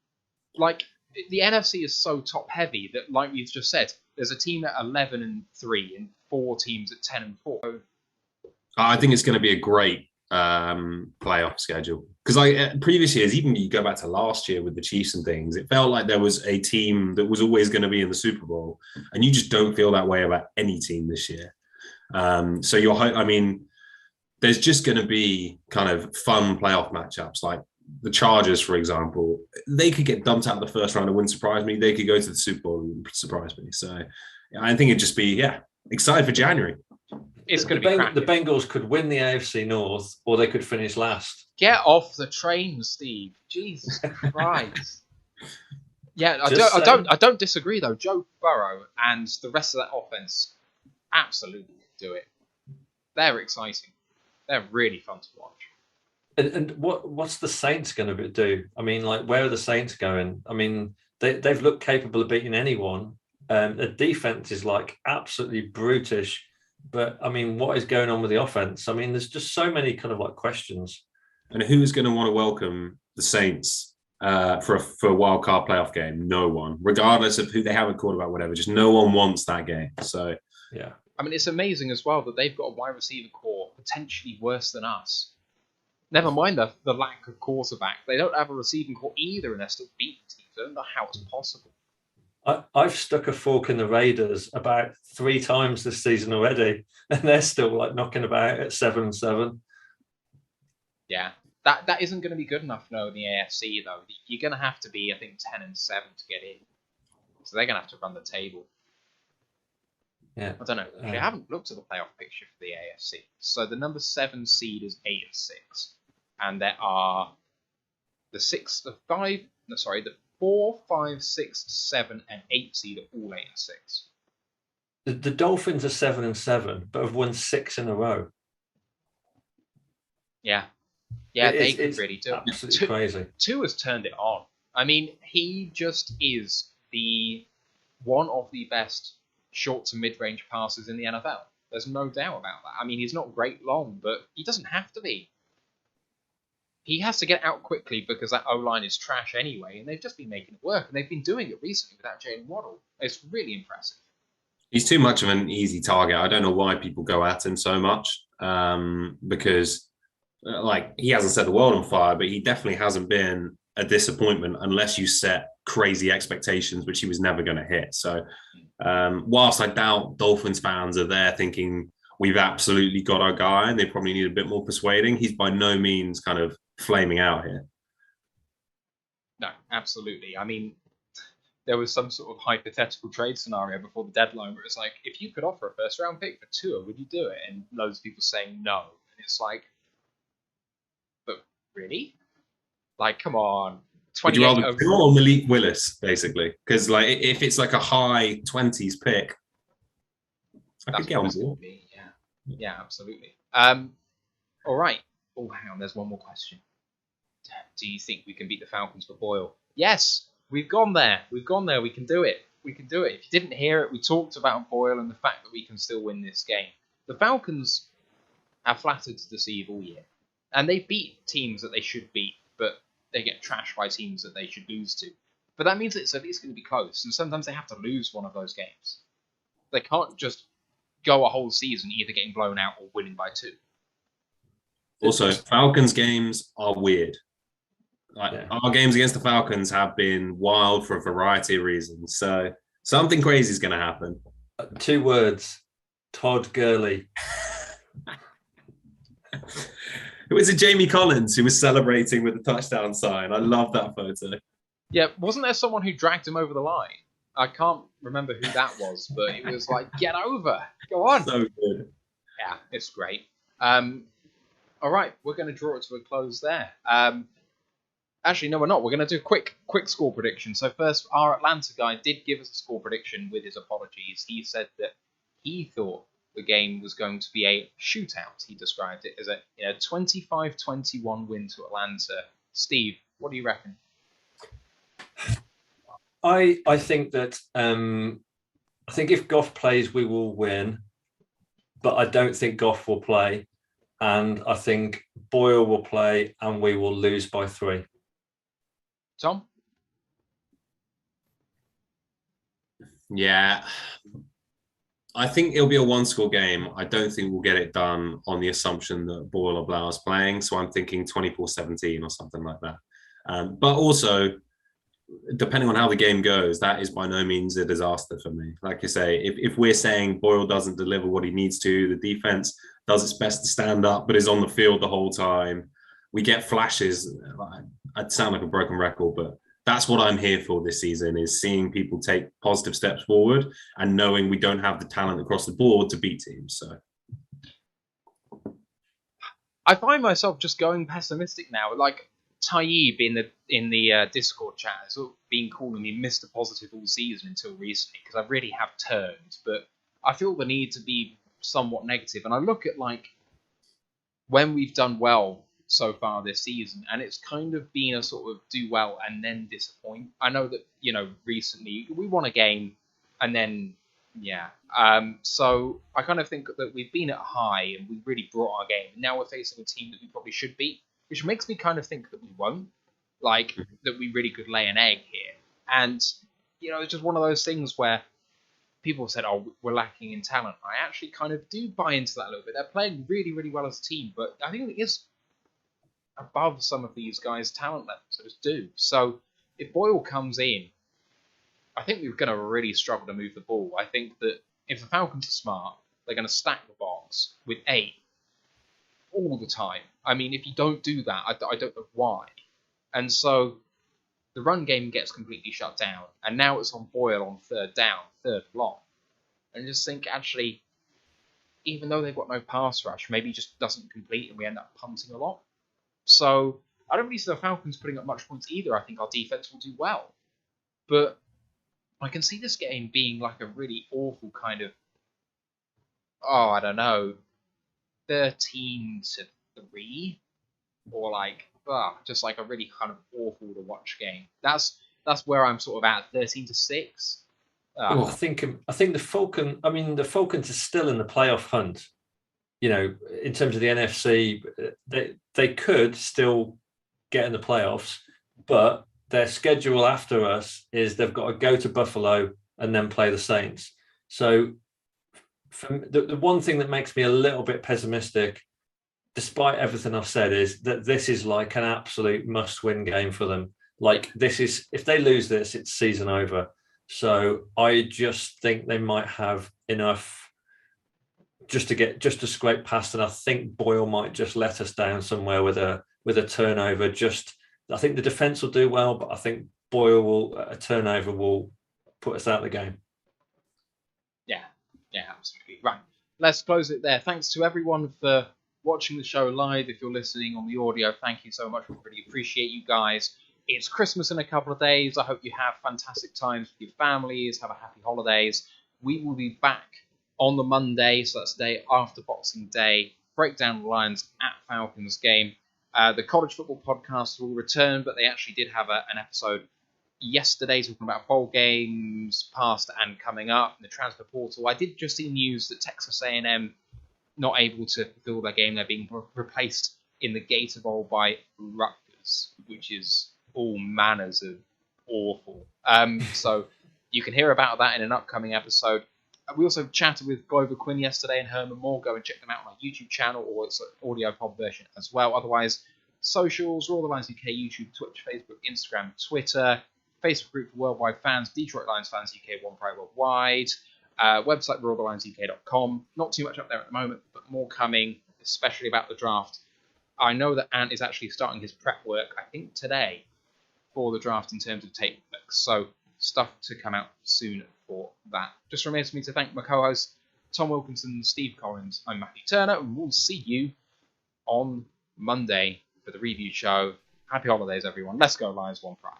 Like, the NFC is so top heavy that, like we've just said, there's a team at 11 and 3 and 4 teams at 10 and 4. I think it's going to be a great playoff schedule because previous years, even you go back to last year with the Chiefs and things, it felt like there was a team that was always going to be in the Super Bowl, and you just don't feel that way about any team this year. There's just going to be kind of fun playoff matchups like the Chargers, for example. They could get dumped out of the first round and wouldn't surprise me. They could go to the Super Bowl and surprise me. So I think it'd just be, excited for January. It's going to be cracking. The Bengals could win the AFC North or they could finish last. Get off the train, Steve. Jesus Christ. Yeah, I don't disagree, though. Joe Burrow and the rest of that offense absolutely do it. They're exciting. They're really fun to watch. And what's the Saints going to do? I mean, like, where are the Saints going? I mean, they've looked capable of beating anyone. The defense is like absolutely brutish. But I mean, what is going on with the offense? I mean, there's just so many kind of like questions. And who's going to want to welcome the Saints for a wild card playoff game? No one, regardless of who they have a quarterback, whatever. Just no one wants that game. So yeah, I mean, it's amazing as well that they've got a wide receiver core potentially worse than us. Never mind the lack of quarterback. They don't have a receiving core either, and they're still beating teams. I don't know how it's possible. I've stuck a fork in the Raiders about 3 times this season already, and they're still like knocking about at 7-7. Yeah, that isn't going to be good enough, no, in the AFC though. You're going to have to be, I think, 10-7 to get in. So they're going to have to run the table. Yeah, I don't know. I haven't looked at the playoff picture for the AFC. So the number 7 seed is 8-6, and there are the 4, 5, 6, 7, and 8 seed are all 8-6. The Dolphins are 7-7, but have won 6 in a row. Yeah, they could really do it. Absolutely crazy. Tua has turned it on. I mean, he just is one of the best short to mid-range passes in the NFL. There's no doubt about that. I mean, he's not great long, but he doesn't have to be. He has to get out quickly because that O-line is trash anyway, and they've just been making it work, and they've been doing it recently without Jalen Waddle. It's really impressive. he's too much of an easy target. I don't know why people go at him so much because, like, he hasn't set the world on fire, but he definitely hasn't been a disappointment unless you set crazy expectations, which he was never going to hit. So whilst I doubt Dolphins fans are there thinking we've absolutely got our guy and they probably need a bit more persuading, he's by no means kind of flaming out here. No, absolutely. I mean, there was some sort of hypothetical trade scenario before the deadline where it's like, if you could offer a first round pick for Tua, would you do it? And loads of people saying no. And it's like, but really? Like, come on. Would you rather Tua or Malik Willis, basically? Because like, if it's like a high 20s pick, I could get on board. Yeah, absolutely. All right. Oh, hang on. There's one more question. Do you think we can beat the Falcons for Boyle? Yes, we've gone there. We can do it. If you didn't hear it, we talked about Boyle and the fact that we can still win this game. The Falcons have flattered to deceive all year. And they beat teams that they should beat, but they get trashed by teams that they should lose to. But that means it's at least going to be close, and sometimes they have to lose one of those games. They can't just go a whole season either getting blown out or winning by 2. Also, Falcons games are weird. Our games against the Falcons have been wild for a variety of reasons. So something crazy is going to happen. 2 words: Todd Gurley. It was a Jamie Collins who was celebrating with the touchdown sign. I love that photo. Yeah, wasn't there someone who dragged him over the line? I can't remember who that was, but it was like, get over, go on. So good. Yeah, it's great. All right, we're going to draw it to a close there. Actually, no, we're not. We're going to do a quick score prediction. So first, our Atlanta guy did give us a score prediction with his apologies. He said that he thought the game was going to be a shootout. He described it as a 25-21 win to Atlanta. Steve, what do you reckon? I think that I think if Goff plays, we will win, but I don't think Goff will play, and I think Boyle will play, and we will lose by 3. Tom? Yeah. I think it'll be a 1-score game. I don't think we'll get it done on the assumption that Boyle or Blau is playing. So I'm thinking 24-17 or something like that. But also, depending on how the game goes, that is by no means a disaster for me. Like you say, if we're saying Boyle doesn't deliver what he needs to, the defense does its best to stand up, but is on the field the whole time, we get flashes. I'd sound like a broken record, but that's what I'm here for this season, is seeing people take positive steps forward and knowing we don't have the talent across the board to beat teams. So I find myself just going pessimistic now. Like Taib in the Discord chat has been calling me Mr. Positive all season until recently, because I really have turned. But I feel the need to be somewhat negative. And I look at like when we've done well so far this season, and it's kind of been a sort of do well and then disappoint. I know that, recently we won a game and then Yeah. So I kind of think that we've been at high and we really brought our game. Now we're facing a team that we probably should beat, which makes me kind of think that we won't. Like, that we really could lay an egg here. And, it's just one of those things where people have said, oh, we're lacking in talent. I actually kind of do buy into that a little bit. They're playing really, really well as a team, but I think it is above some of these guys' talent levels. So just do. So if Boyle comes in, I think we're going to really struggle to move the ball. I think that if the Falcons are smart, they're going to stack the box with 8 all the time. I mean, if you don't do that, I don't know why. And so the run game gets completely shut down. And now it's on Boyle on third down, third long. And just think, actually, even though they've got no pass rush, maybe he just doesn't complete and we end up punting a lot. So I don't really see the Falcons putting up much points either. I think our defense will do well. But I can see this game being like a really awful kind of, I don't know, 13-3, or like, just like a really kind of awful to watch game. That's where I'm sort of at, 13-6. Oh, I think the Falcons are still in the playoff hunt. In terms of the NFC, they could still get in the playoffs, but their schedule after us is they've got to go to Buffalo and then play the Saints. So the one thing that makes me a little bit pessimistic, despite everything I've said, is that this is like an absolute must-win game for them. Like, this is, if they lose this, it's season over. So I just think they might have enough just to scrape past, and I think Boyle might just let us down somewhere with a turnover. I think the defense will do well, but I think a turnover will put us out of the game. Yeah, absolutely. Right, let's close it there. Thanks to everyone for watching the show live. If you're listening on the audio, thank you so much. We really appreciate you guys. It's Christmas in a couple of days. I hope you have fantastic times with your families. Have a happy holidays. We will be back on the Monday, so that's the day after Boxing Day. Break down the lines at Falcons game. The college football podcast will return, but they actually did have an episode yesterday talking about bowl games past and coming up, and the transfer portal. I did just see news that Texas A&M not able to fulfill their game. They're being replaced in the Gator Bowl by Rutgers, which is all manners of awful. So you can hear about that in an upcoming episode. We also chatted with Glover Quinn yesterday and Herman Moore. Go and check them out on our YouTube channel, or it's an audio pod version as well. Otherwise, socials, Royal the Lions UK, YouTube, Twitch, Facebook, Instagram, Twitter, Facebook group for worldwide fans, Detroit Lions fans UK, One Pride Worldwide, website royalthelionsuk.com. Not too much up there at the moment, but more coming, especially about the draft. I know that Ant is actually starting his prep work, I think today, for the draft in terms of tape books. So stuff to come out soon for that. Just remains for me to thank my co-hosts, Tom Wilkinson and Steve Collins. I'm Matthew Turner, and we'll see you on Monday for the review show. Happy holidays, everyone. Let's go, Lions, One Pride.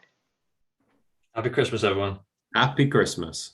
Happy Christmas, everyone. Happy Christmas.